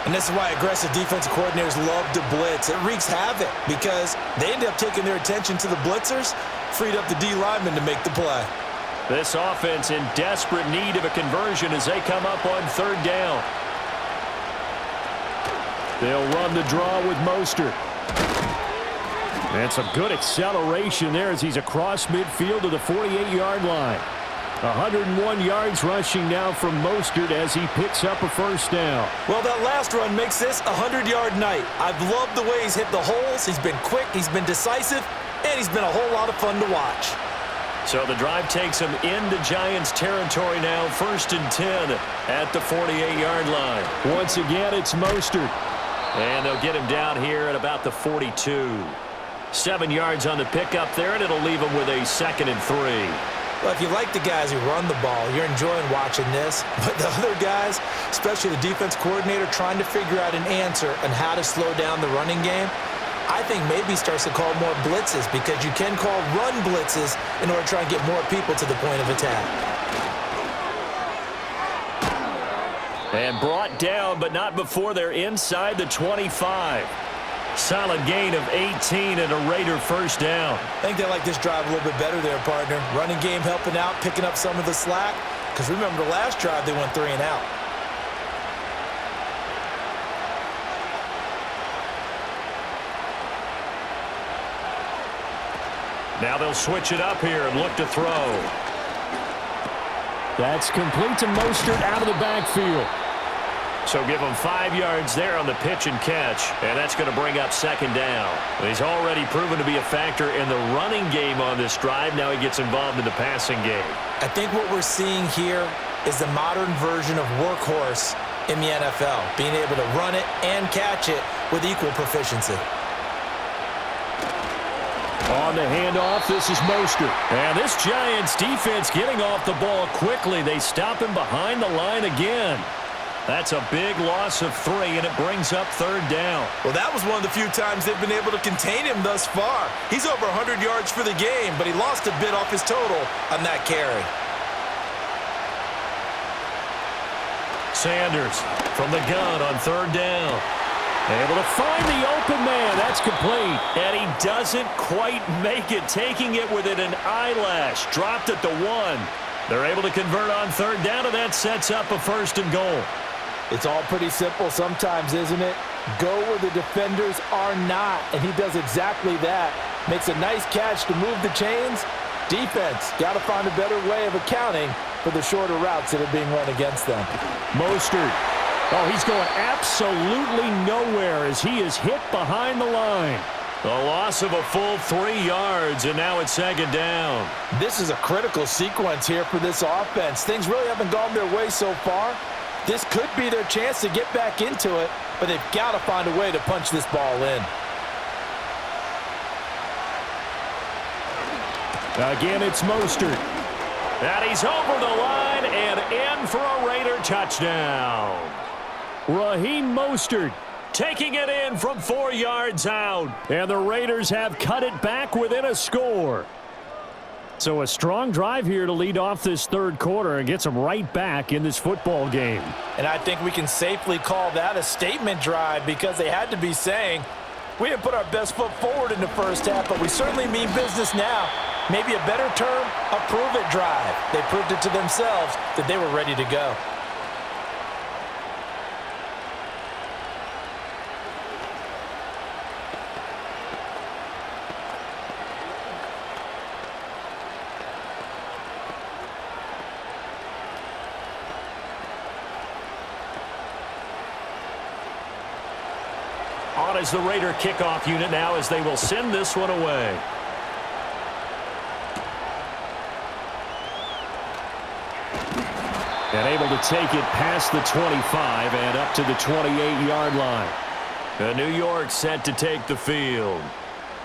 And this is why aggressive defensive coordinators love to blitz. It wreaks havoc because they end up taking their attention to the blitzers, freed up the D lineman to make the play. This offense in desperate need of a conversion as they come up on third down. They'll run the draw with Mostert. And some good acceleration there as he's across midfield to the 48-yard line. 101 yards rushing now from Mostert as he picks up a first down. Well, that last run makes this a 100-yard night. I've loved the way he's hit the holes. He's been quick, he's been decisive, and he's been a whole lot of fun to watch. So the drive takes him into Giants territory now, 1st and 10 at the 48-yard line. Once again, it's Mostert. And they'll get him down here at about the 42. 7 yards on the pickup there, and it'll leave him with a 2nd and 3. Well, if you like the guys who run the ball, you're enjoying watching this. But the other guys, especially the defense coordinator, trying to figure out an answer on how to slow down the running game, I think maybe starts to call more blitzes because you can call run blitzes in order to try and get more people to the point of attack. And brought down, but not before they're inside the 25. Solid gain of 18 and a Raider first down. I think they like this drive a little bit better there, partner. Running game helping out, picking up some of the slack. Because remember the last drive, they went 3 and out. Now they'll switch it up here and look to throw. That's complete to Mostert out of the backfield. So give him 5 yards there on the pitch and catch, and that's going to bring up 2nd down. He's already proven to be a factor in the running game on this drive. Now he gets involved in the passing game. I think what we're seeing here is the modern version of workhorse in the NFL, being able to run it and catch it with equal proficiency. On the handoff, this is Mostert. And this Giants defense getting off the ball quickly. They stop him behind the line again. That's a big loss of 3, and it brings up 3rd down. Well, that was one of the few times they've been able to contain him thus far. He's over 100 yards for the game, but he lost a bit off his total on that carry. Sanders from the gun on 3rd down. Able to find the open man. That's complete. And he doesn't quite make it, taking it within an eyelash. Dropped at the 1. They're able to convert on 3rd down, and that sets up a 1st and goal. It's all pretty simple sometimes, isn't it? Go where the defenders are not, and he does exactly that. Makes a nice catch to move the chains. Defense, got to find a better way of accounting for the shorter routes that are being run against them. Mostert. Oh, he's going absolutely nowhere as he is hit behind the line. A loss of a full 3 yards, and now it's 2nd down. This is a critical sequence here for this offense. Things really haven't gone their way so far. This could be their chance to get back into it, but they've got to find a way to punch this ball in. Again, it's Mostert. And he's over the line and in for a Raider touchdown. Raheem Mostert taking it in from 4 yards out. And the Raiders have cut it back within a score. So a strong drive here to lead off this 3rd quarter and gets them right back in this football game. And I think we can safely call that a statement drive because they had to be saying, we didn't put our best foot forward in the first half, but we certainly mean business now. Maybe a better term, a prove-it drive. They proved it to themselves that they were ready to go. On as the Raider kickoff unit now as they will send this one away. And able to take it past the 25 and up to the 28-yard line. New York set to take the field.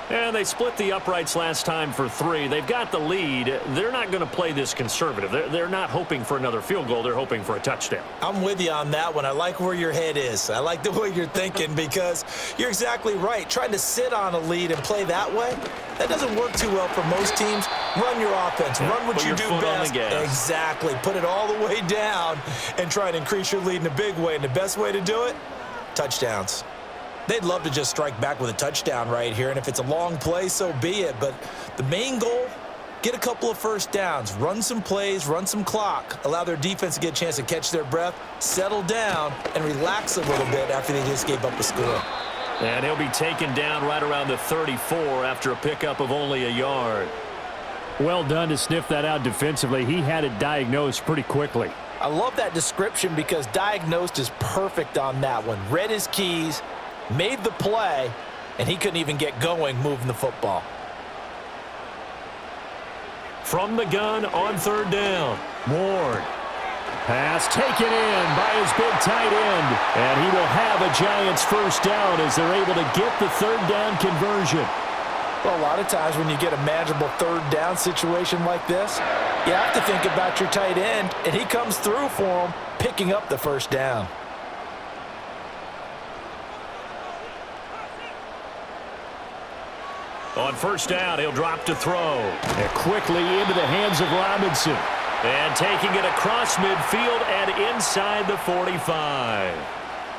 And they split the uprights last time for 3. They've got the lead. They're not going to play this conservative. They're not hoping for another field goal. They're hoping for a touchdown. I'm with you on that one. I like where your head is. I like the way you're thinking because you're exactly right. Trying to sit on a lead and play that way, that doesn't work too well for most teams. Run your offense. Run what you do best. Exactly. Put it all the way down and try and increase your lead in a big way. And the best way to do it, touchdowns. They'd love to just strike back with a touchdown right here, and if it's a long play, so be it. But the main goal, get a couple of first downs, run some plays, run some clock, allow their defense to get a chance to catch their breath, settle down, and relax a little bit after they just gave up a score. And he'll be taken down right around the 34 after a pickup of only a yard. Well done to sniff that out defensively. He had it diagnosed pretty quickly. I love that description because diagnosed is perfect on that one. Read his keys, made the play, and he couldn't even get going moving the football. From the gun on 3rd down, Ward. Pass taken in by his big tight end, and he will have a Giants first down as they're able to get the 3rd down conversion. Well, a lot of times when you get a manageable 3rd down situation like this, you have to think about your tight end, and he comes through for him, picking up the first down. On 1st down, he'll drop to throw. And quickly into the hands of Robinson. And taking it across midfield and inside the 45.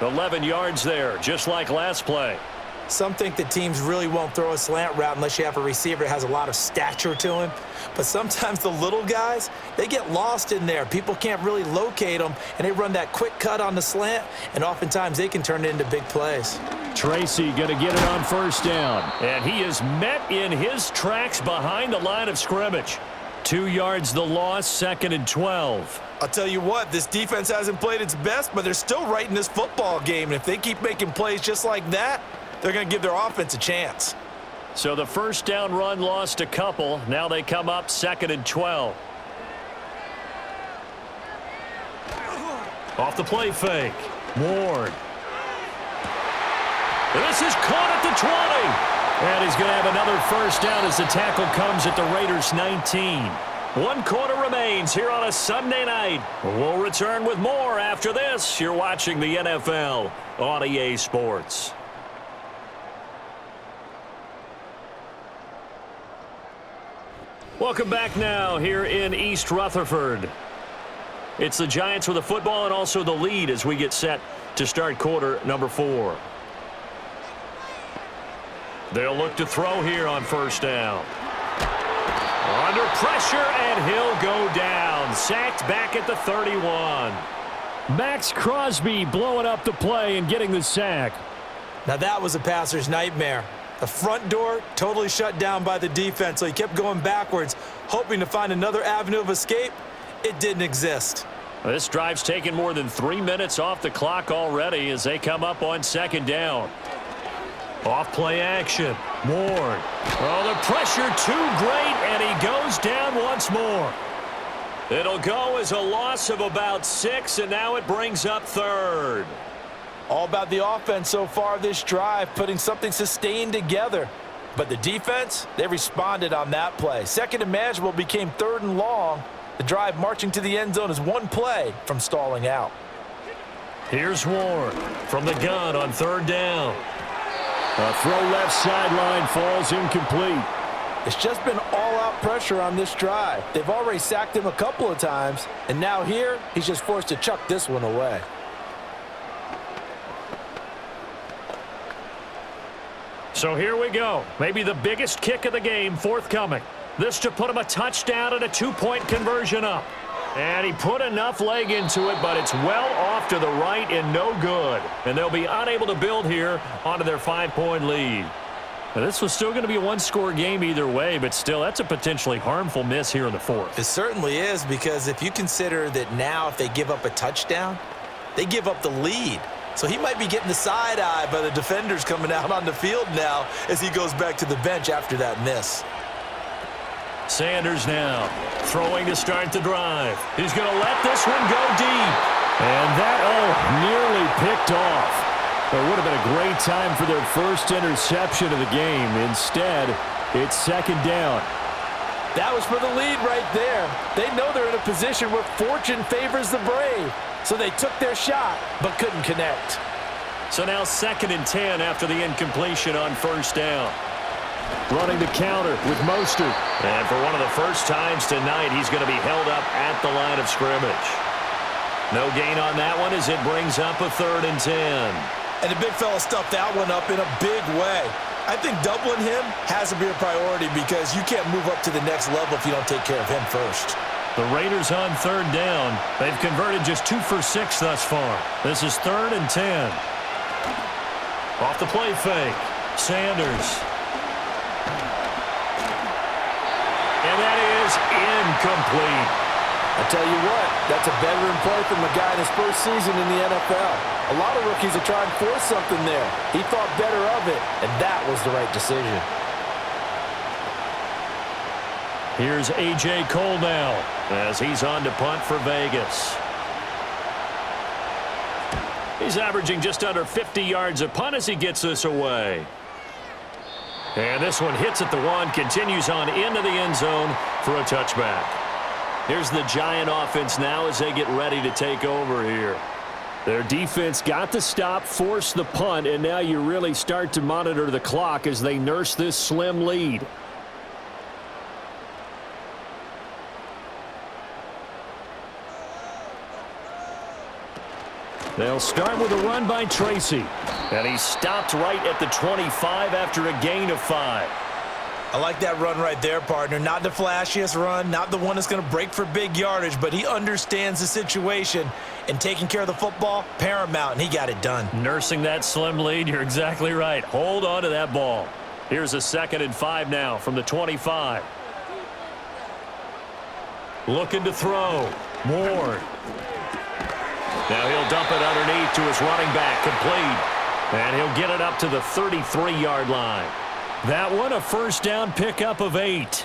11 yards there, just like last play. Some think that teams really won't throw a slant route unless you have a receiver that has a lot of stature to him. But sometimes the little guys, they get lost in there. People can't really locate them, and they run that quick cut on the slant, and oftentimes they can turn it into big plays. Tracy going to get it on 1st down. And he is met in his tracks behind the line of scrimmage. 2 yards the loss, 2nd and 12. I'll tell you what, this defense hasn't played its best, but they're still right in this football game. And if they keep making plays just like that, they're going to give their offense a chance. So the 1st down run lost a couple. Now they come up 2nd and 12. Off the play fake. Ward. This is caught at the 20. And he's going to have another first down as the tackle comes at the Raiders' 19. 1 quarter remains here on a Sunday night. We'll return with more after this. You're watching the NFL on EA Sports. Welcome back now here in East Rutherford. It's the Giants with the football and also the lead as we get set to start quarter number 4. They'll look to throw here on 1st down. Under pressure, and he'll go down. Sacked back at the 31. Max Crosby blowing up the play and getting the sack. Now that was a passer's nightmare. The front door totally shut down by the defense, so he kept going backwards, hoping to find another avenue of escape. It didn't exist. This drive's taken more than 3 minutes off the clock already as they come up on 2nd down. Off play action. Ward. Oh, the pressure too great, and he goes down once more. It'll go as a loss of about 6, and now it brings up 3rd. All about the offense so far this drive, putting something sustained together. But the defense, they responded on that play. 2nd and manageable became 3rd and long. The drive marching to the end zone is 1 play from stalling out. Here's Ward from the gun on 3rd down. A throw left sideline falls incomplete. It's just been all-out pressure on this drive. They've already sacked him a couple of times, and now here, he's just forced to chuck this one away. So here we go. Maybe the biggest kick of the game forthcoming. This to put him a touchdown and a 2-point conversion up. And he put enough leg into it, but it's well off to the right and no good. And they'll be unable to build here onto their 5-point lead. Now, this was still going to be a 1-score game either way, but still, that's a potentially harmful miss here in the 4th. It certainly is, because if you consider that now if they give up a touchdown, they give up the lead. So he might be getting the side eye by the defenders coming out on the field now as he goes back to the bench after that miss. Sanders now throwing to start the drive. He's going to let this one go deep. And that, nearly picked off. It would have been a great time for their first interception of the game. Instead, it's second down. That was for the lead right there. They know they're in a position where fortune favors the brave. So they took their shot, but couldn't connect. So now 2nd and 10 after the incompletion on first down. Running the counter with Mostert. And for one of the first times tonight, he's going to be held up at the line of scrimmage. No gain on that one as it brings up a 3rd and 10. And the big fella stuffed that one up in a big way. I think doubling him has to be a priority because you can't move up to the next level if you don't take care of him first. The Raiders on 3rd down. They've converted just 2 for 6 thus far. This is 3rd and 10. Off the play fake. Sanders. And that is incomplete. I tell you what, that's a veteran play from a guy in his first season in the NFL. A lot of rookies are trying to force something there. He thought better of it, and that was the right decision. Here's A.J. Cole now as he's on to punt for Vegas. He's averaging just under 50 yards a punt as he gets this away. And this one hits at the 1, continues on into the end zone for a touchback. Here's the Giant offense now as they get ready to take over here. Their defense got the stop, forced the punt, and now you really start to monitor the clock as they nurse this slim lead. They'll start with a run by Tracy. And he stopped right at the 25 after a gain of 5. I like that run right there, partner. Not the flashiest run, not the one that's going to break for big yardage, but he understands the situation, and taking care of the football, paramount, and he got it done. Nursing that slim lead, you're exactly right. Hold on to that ball. Here's a 2nd and 5 now from the 25. Looking to throw. Ward. Now he'll dump it underneath to his running back, complete. And he'll get it up to the 33-yard line. That one, a first down pickup of 8.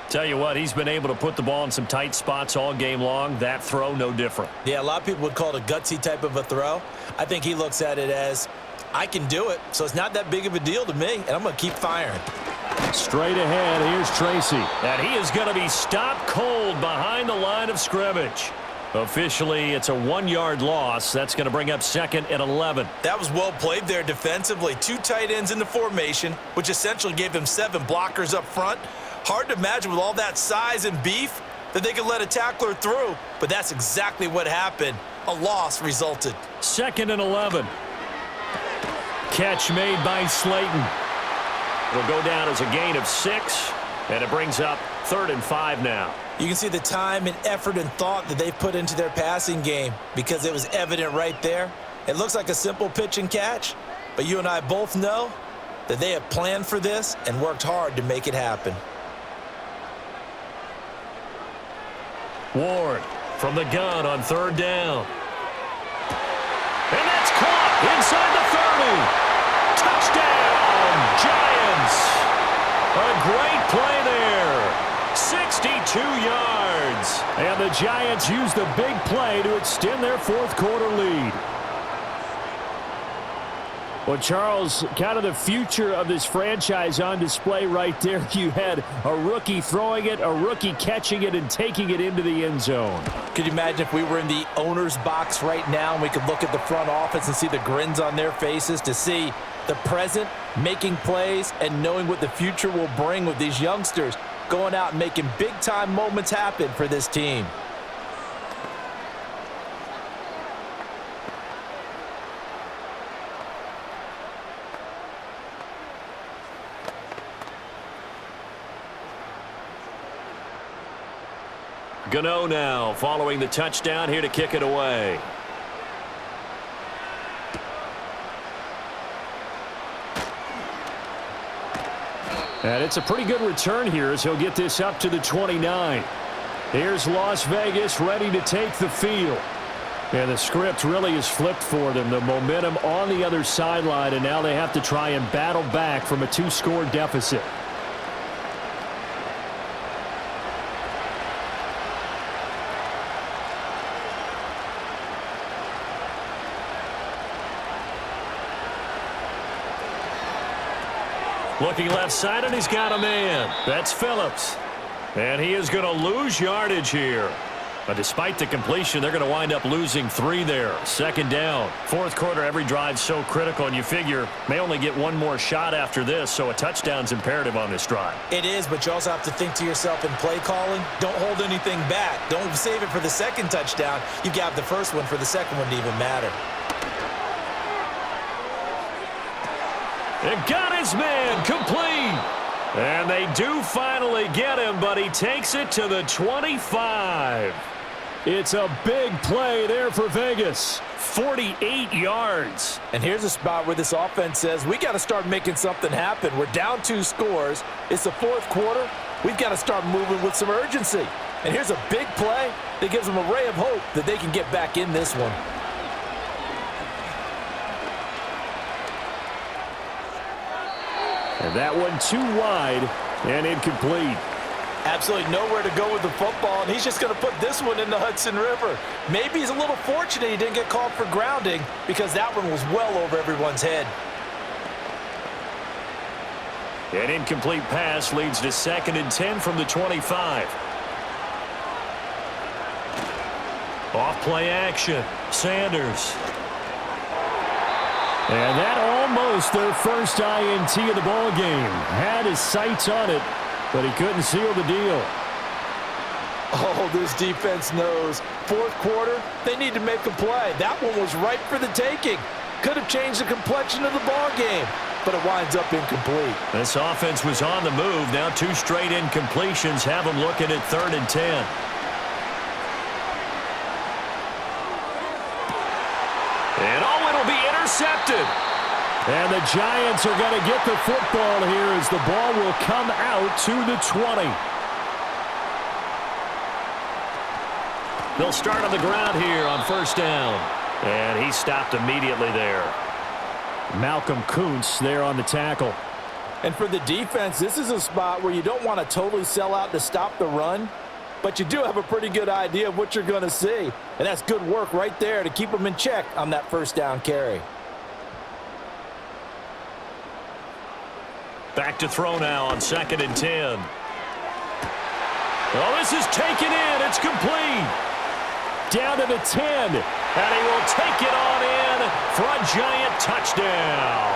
Tell you what, he's been able to put the ball in some tight spots all game long. That throw, no different. Yeah, a lot of people would call it a gutsy type of a throw. I think he looks at it as, I can do it, so it's not that big of a deal to me, and I'm going to keep firing. Straight ahead, here's Tracy. And he is going to be stopped cold behind the line of scrimmage. Officially, it's a 1-yard loss. That's going to bring up 2nd and 11. That was well played there defensively. 2 tight ends in the formation, which essentially gave them 7 blockers up front. Hard to imagine with all that size and beef that they could let a tackler through, but that's exactly what happened. A loss resulted. 2nd and 11. Catch made by Slayton. It'll go down as a gain of 6, and it brings up 3rd and 5 now. You can see the time and effort and thought that they've put into their passing game because it was evident right there. It looks like a simple pitch and catch, but you and I both know that they have planned for this and worked hard to make it happen. Ward from the gun on 3rd down. And that's caught inside the 30. Touchdown, Giants. A great play there. 62 yards. And the Giants use the big play to extend their 4th quarter lead. Well, Charles, kind of the future of this franchise on display right there. You had a rookie throwing it, a rookie catching it, and taking it into the end zone. Could you imagine if we were in the owner's box right now and we could look at the front office and see the grins on their faces to see the present making plays and knowing what the future will bring with these youngsters going out and making big-time moments happen for this team. Gano now following the touchdown here to kick it away. And it's a pretty good return here as he'll get this up to the 29. Here's Las Vegas ready to take the field. And the script really is flipped for them. The momentum on the other sideline, and now they have to try and battle back from a 2-score deficit. Looking left side, and he's got a man. That's Phillips. And he is going to lose yardage here. But despite the completion, they're going to wind up losing 3 there. Second down. Fourth quarter, every drive's so critical, and you figure may only get one more shot after this, so a touchdown's imperative on this drive. It is, but you also have to think to yourself in play calling, don't hold anything back. Don't save it for the second touchdown. You got the first one for the second one to even matter. It got his man complete. And they do finally get him, but he takes it to the 25. It's a big play there for Vegas. 48 yards. And here's a spot where this offense says, we got to start making something happen. We're down 2 scores. It's the fourth quarter. We've got to start moving with some urgency. And here's a big play that gives them a ray of hope that they can get back in this one. And that one too wide and incomplete. Absolutely nowhere to go with the football, and he's just going to put this one in the Hudson River. Maybe he's a little fortunate he didn't get called for grounding because that one was well over everyone's head. An incomplete pass leads to 2nd and 10 from the 25. Off play action. Sanders. And that almost their first INT of the ball game. Had his sights on it, but he couldn't seal the deal. Oh, this defense knows. Fourth quarter, they need to make a play. That one was ripe for the taking. Could have changed the complexion of the ball game, but it winds up incomplete. This offense was on the move. Now 2 straight incompletions have them looking at 3rd and 10. And it'll be intercepted. And the Giants are going to get the football here as the ball will come out to the 20. They'll start on the ground here on first down. And he stopped immediately there. Malcolm Kuntz there on the tackle. And for the defense, this is a spot where you don't want to totally sell out to stop the run, but you do have a pretty good idea of what you're going to see. And that's good work right there to keep them in check on that first down carry. Back to throw now on 2nd and 10. Oh, this is taken in. It's complete. Down to the 10. And he will take it on in for a Giant touchdown.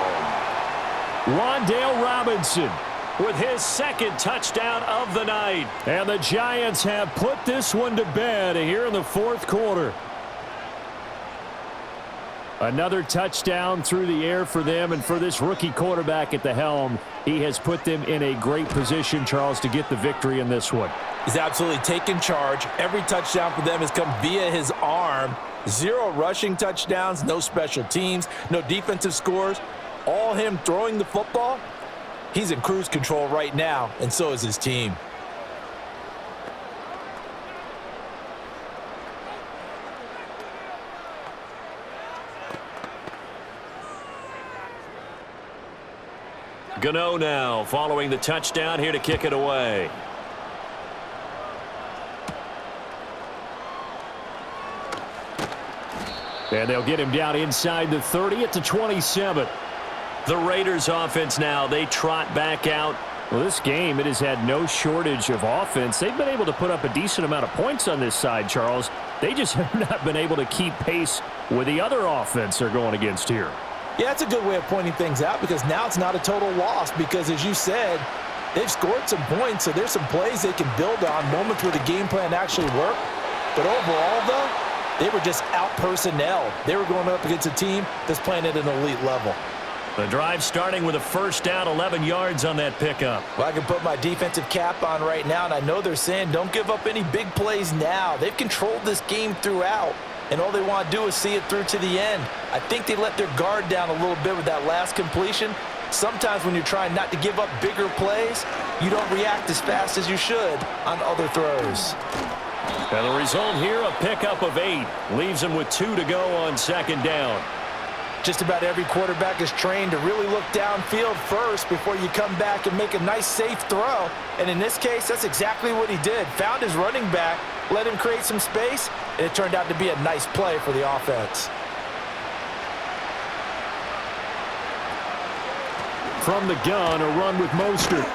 Wan'Dale Robinson with his 2nd touchdown of the night. And the Giants have put this one to bed here in the fourth quarter. Another touchdown through the air for them, and for this rookie quarterback at the helm, he has put them in a great position, Charles, to get the victory in this one. He's absolutely taken charge. Every touchdown for them has come via his arm. 0 rushing touchdowns, no special teams, no defensive scores. All him throwing the football. He's in cruise control right now, and so is his team. Gano now following the touchdown here to kick it away. And they'll get him down inside the 30 at the 27. The Raiders offense now, they trot back out. Well, this game, it has had no shortage of offense. They've been able to put up a decent amount of points on this side, Charles. They just have not been able to keep pace with the other offense they're going against here. Yeah, that's a good way of pointing things out because now it's not a total loss because, as you said, they've scored some points, so there's some plays they can build on, moments where the game plan actually worked. But overall, though, they were just out-personnel. They were going up against a team that's playing at an elite level. The drive starting with a first down, 11 yards on that pickup. Well, I can put my defensive cap on right now, and I know they're saying don't give up any big plays now. They've controlled this game throughout, and all they want to do is see it through to the end. I think they let their guard down a little bit with that last completion. Sometimes when you're trying not to give up bigger plays, you don't react as fast as you should on other throws. And the result here, a pickup of 8. Leaves them with 2 to go on second down. Just about every quarterback is trained to really look downfield first before you come back and make a nice, safe throw. And in this case, that's exactly what he did. Found his running back, let him create some space, and it turned out to be a nice play for the offense. From the gun, a run with Mostert.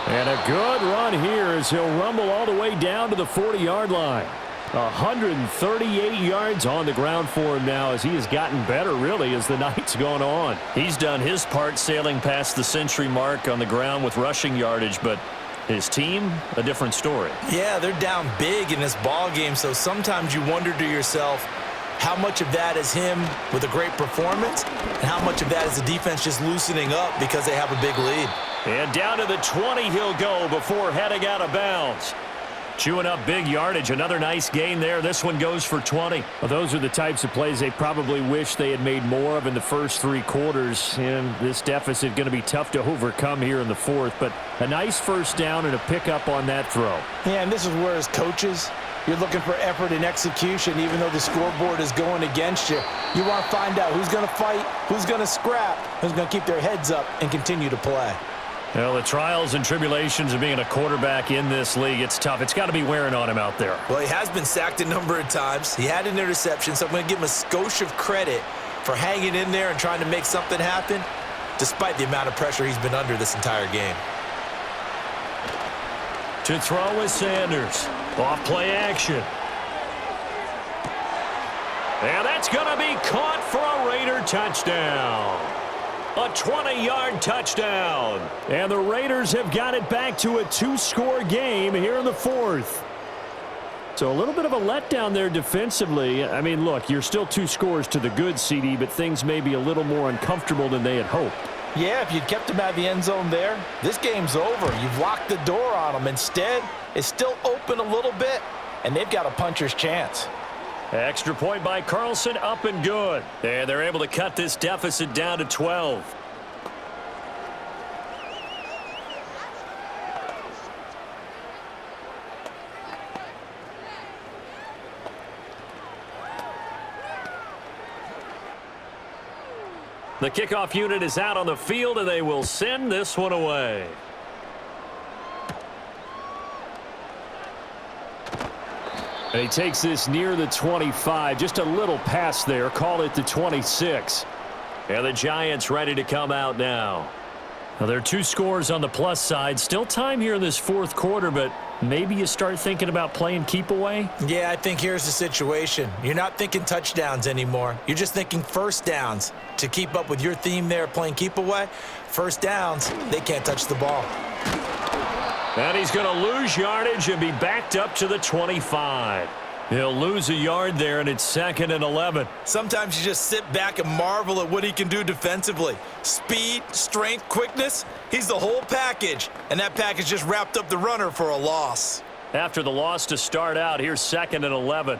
And a good run here as he'll rumble all the way down to the 40-yard line. 138 yards on the ground for him now as he has gotten better, really, as the night's gone on. He's done his part sailing past the century mark on the ground with rushing yardage, but his team, a different story. Yeah, they're down big in this ball game, so sometimes you wonder to yourself how much of that is him with a great performance and how much of that is the defense just loosening up because they have a big lead. And down to the 20 he'll go before heading out of bounds. Chewing up big yardage. Another nice gain there. This one goes for 20. Well, those are the types of plays they probably wish they had made more of in the first 3 quarters. And this deficit going to be tough to overcome here in the fourth. But a nice first down and a pickup on that throw. Yeah, and this is where as coaches, you're looking for effort and execution. Even though the scoreboard is going against you, you want to find out who's going to fight, who's going to scrap, who's going to keep their heads up and continue to play. Well, the trials and tribulations of being a quarterback in this league, it's tough. It's got to be wearing on him out there. Well, he has been sacked a number of times. He had an interception, so I'm going to give him a skosh of credit for hanging in there and trying to make something happen, despite the amount of pressure he's been under this entire game. To throw is Sanders. Off play action. And that's going to be caught for a Raider touchdown. A 20-yard touchdown. And the Raiders have got it back to a 2-score game here in the fourth. So a little bit of a letdown there defensively. I mean, look, you're still 2 scores to the good, CD, but things may be a little more uncomfortable than they had hoped. Yeah, if you'd kept him out of the end zone there, this game's over. You've locked the door on him. Instead, it's still open a little bit, and they've got a puncher's chance. Extra point by Carlson, up and good. And they're able to cut this deficit down to 12. The kickoff unit is out on the field, and they will send this one away. And he takes this near the 25. Just a little pass there. Call it the 26. And the Giants ready to come out now. Now, there are 2 scores on the plus side. Still time here in this fourth quarter, but maybe you start thinking about playing keep away? Yeah, I think here's the situation. You're not thinking touchdowns anymore. You're just thinking first downs. To keep up with your theme there, playing keep away, first downs, they can't touch the ball. And he's going to lose yardage and be backed up to the 25. He'll lose a yard there, and it's 2nd and 11. Sometimes you just sit back and marvel at what he can do defensively. Speed, strength, quickness, he's the whole package. And that package just wrapped up the runner for a loss. After the loss to start out, here's 2nd and 11.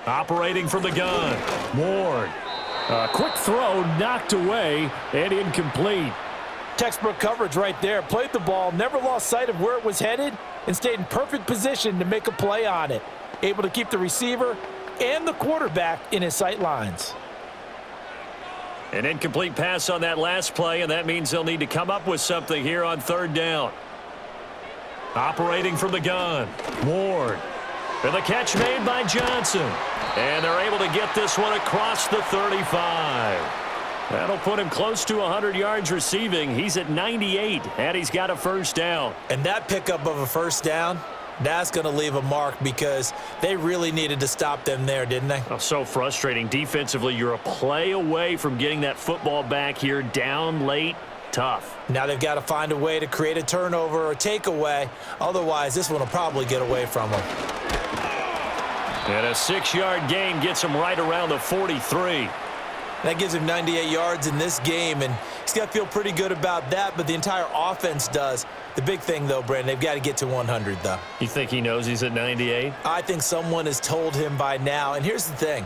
Operating from the gun. Ward. A quick throw knocked away and incomplete. Textbook coverage right there. Played the ball, never lost sight of where it was headed, and stayed in perfect position to make a play on it. Able to keep the receiver and the quarterback in his sight lines. An incomplete pass on that last play, and that means they'll need to come up with something here on 3rd down. Operating from the gun. Ward. And the catch made by Johnson. And they're able to get this one across the 35. That'll put him close to 100 yards receiving. He's at 98, and he's got a first down. And that pickup of a first down, that's going to leave a mark because they really needed to stop them there, didn't they? Oh, so frustrating. Defensively, you're a play away from getting that football back here, down late. Tough. Now they've got to find a way to create a turnover or takeaway. Otherwise, this one will probably get away from them. And a 6-yard gain gets him right around the 43. That gives him 98 yards in this game, and he's got to feel pretty good about that, but the entire offense does. The big thing, though, Brandon, they've got to get to 100, though. You think he knows he's at 98? I think someone has told him by now, and here's the thing.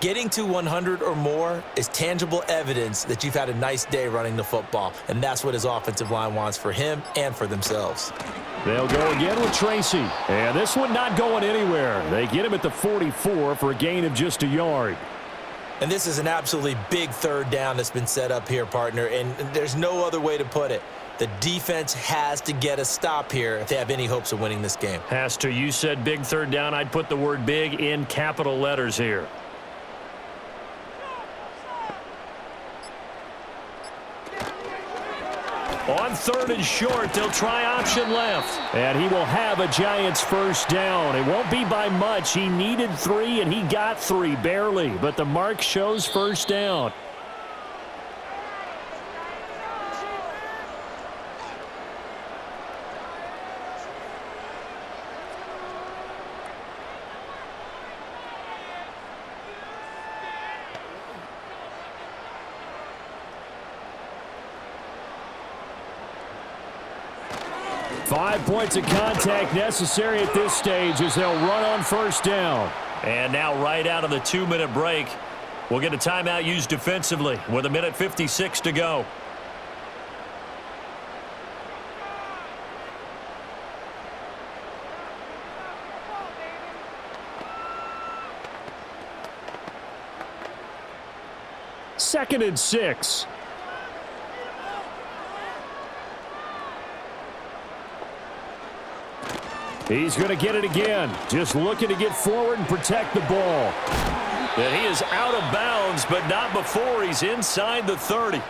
Getting to 100 or more is tangible evidence that you've had a nice day running the football, and that's what his offensive line wants for him and for themselves. They'll go again with Tracy, and this one not going anywhere. They get him at the 44 for a gain of just a yard. And this is an absolutely big 3rd down that's been set up here, partner, and there's no other way to put it. The defense has to get a stop here if they have any hopes of winning this game. Has to. You said big 3rd down. I'd put the word big in capital letters here. On 3rd and short, they'll try option left. And he will have a Giants first down. It won't be by much. He needed 3, and he got 3, barely. But the mark shows first down. Five points of contact necessary at this stage as they'll run on first down. And now right out of the 2-minute break, we'll get a timeout used defensively with 1:56 to go. Second and 6. He's going to get it again. Just looking to get forward and protect the ball. And he is out of bounds, but not before he's inside the 30.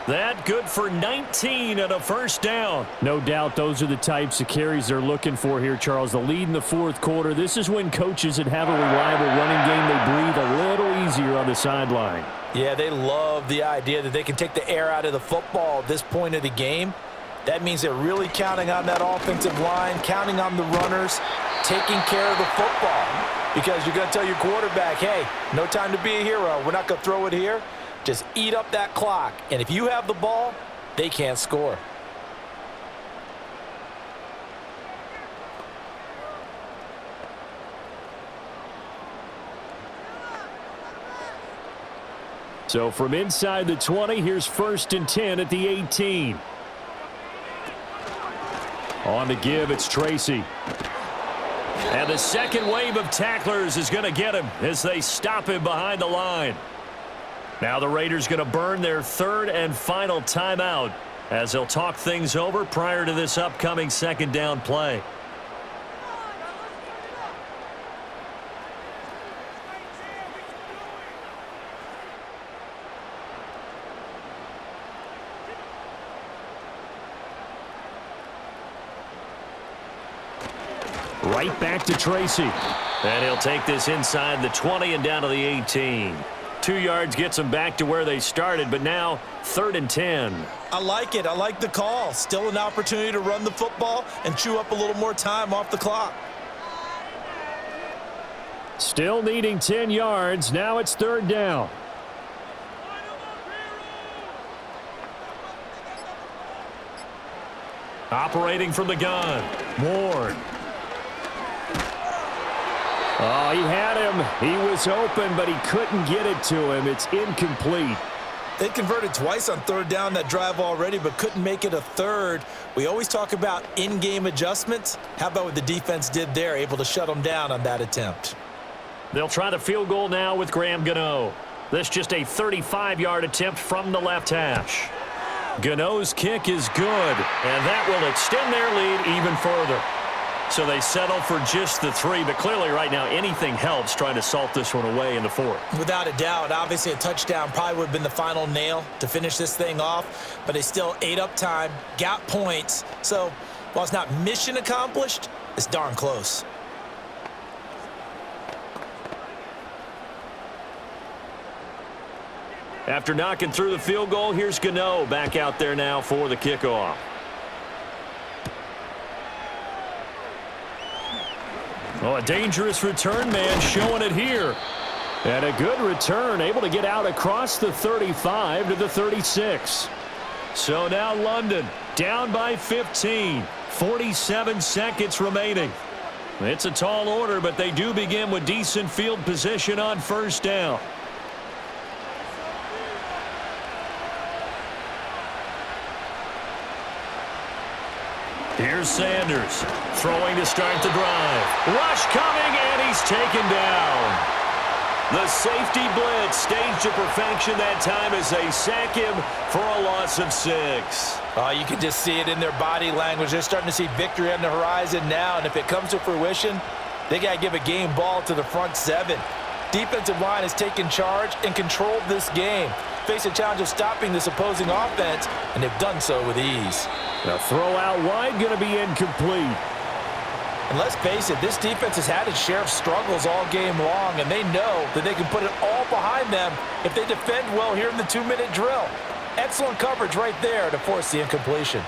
That good for 19 and a first down. No doubt those are the types of carries they're looking for here, Charles. The lead in the 4th quarter. This is when coaches that have a reliable running game, they breathe a little easier on the sideline. Yeah, they love the idea that they can take the air out of the football at this point of the game. That means they're really counting on that offensive line, counting on the runners, taking care of the football. Because you're going to tell your quarterback, hey, no time to be a hero. We're not going to throw it here. Just eat up that clock. And if you have the ball, they can't score. So from inside the 20, here's 1st and 10 at the 18. On the give, it's Tracy. And the second wave of tacklers is going to get him as they stop him behind the line. Now the Raiders going to burn their 3rd and final timeout as they'll talk things over prior to this upcoming 2nd down play. Right back to Tracy. And he'll take this inside the 20 and down to the 18. 2 yards gets them back to where they started, but now 3rd and 10. I like it. I like the call. Still an opportunity to run the football and chew up a little more time off the clock. Still needing 10 yards. Now it's 3rd down. Operating from the gun, Ward. Oh, he had him. He was open, but he couldn't get it to him. It's incomplete. They converted twice on 3rd down that drive already, but couldn't make it a 3rd. We always talk about in-game adjustments. How about what the defense did there, able to shut them down on that attempt? They'll try the field goal now with Graham Gano. This just a 35-yard attempt from the left hash. Gano's kick is good, and that will extend their lead even further. So they settle for just the 3, but clearly right now anything helps trying to salt this one away in the 4th. Without a doubt, obviously a touchdown probably would have been the final nail to finish this thing off, but they still ate up time, got points. So while it's not mission accomplished, it's darn close. After knocking through the field goal, here's Gano back out there now for the kickoff. Oh, a dangerous return man showing it here. And a good return, able to get out across the 35 to the 36. So now London down by 15. 47 seconds remaining. It's a tall order, but they do begin with decent field position on first down. Here's Sanders throwing to start the drive. Rush coming, and he's taken down. The safety blitz staged to perfection that time as they sack him for a loss of 6. You can just see it in their body language. They're starting to see victory on the horizon now, and if it comes to fruition, they got to give a game ball to the front 7. Defensive line has taken charge and controlled this game. face a challenge of stopping this opposing offense, and they've done so with ease. The throw out wide going to be incomplete. And let's face it, this defense has had its share of struggles all game long, and they know that they can put it all behind them if they defend well here in the 2-minute drill. Excellent coverage right there to force the incompletion.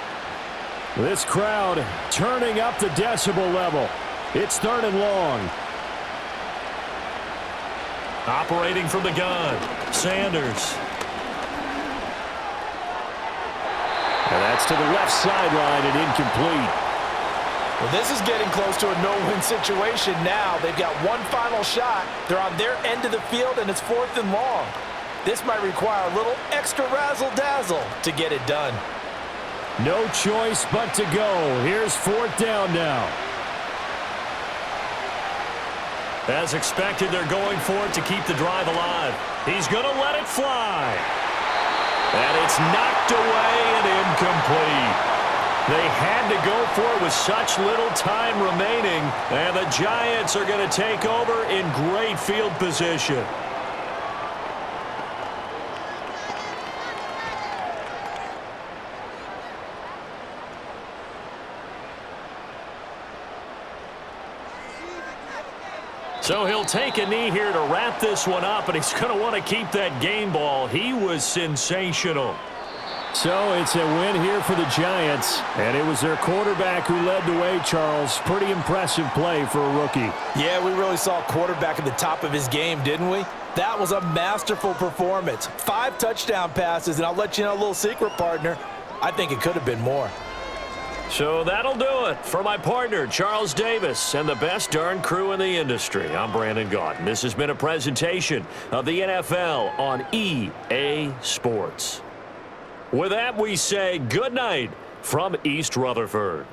This crowd turning up the decibel level. It's 3rd and long. Operating from the gun, Sanders. And that's to the left sideline and incomplete. Well, this is getting close to a no-win situation now. They've got one final shot. They're on their end of the field, and it's 4th and long. This might require a little extra razzle-dazzle to get it done. No choice but to go. Here's 4th down now. As expected, they're going for it to keep the drive alive. He's going to let it fly. And it's knocked away and incomplete. They had to go for it with such little time remaining, and the Giants are going to take over in great field position. So he'll take a knee here to wrap this one up, and he's going to want to keep that game ball. He was sensational. So it's a win here for the Giants, and it was their quarterback who led the way, Charles. Pretty impressive play for a rookie. Yeah, we really saw a quarterback at the top of his game, didn't we? That was a masterful performance. 5 touchdown passes, and I'll let you know a little secret, partner. I think it could have been more. So that'll do it for my partner, Charles Davis, and the best darn crew in the industry. I'm Brandon Gaudin. This has been a presentation of the NFL on EA Sports. With that, we say good night from East Rutherford.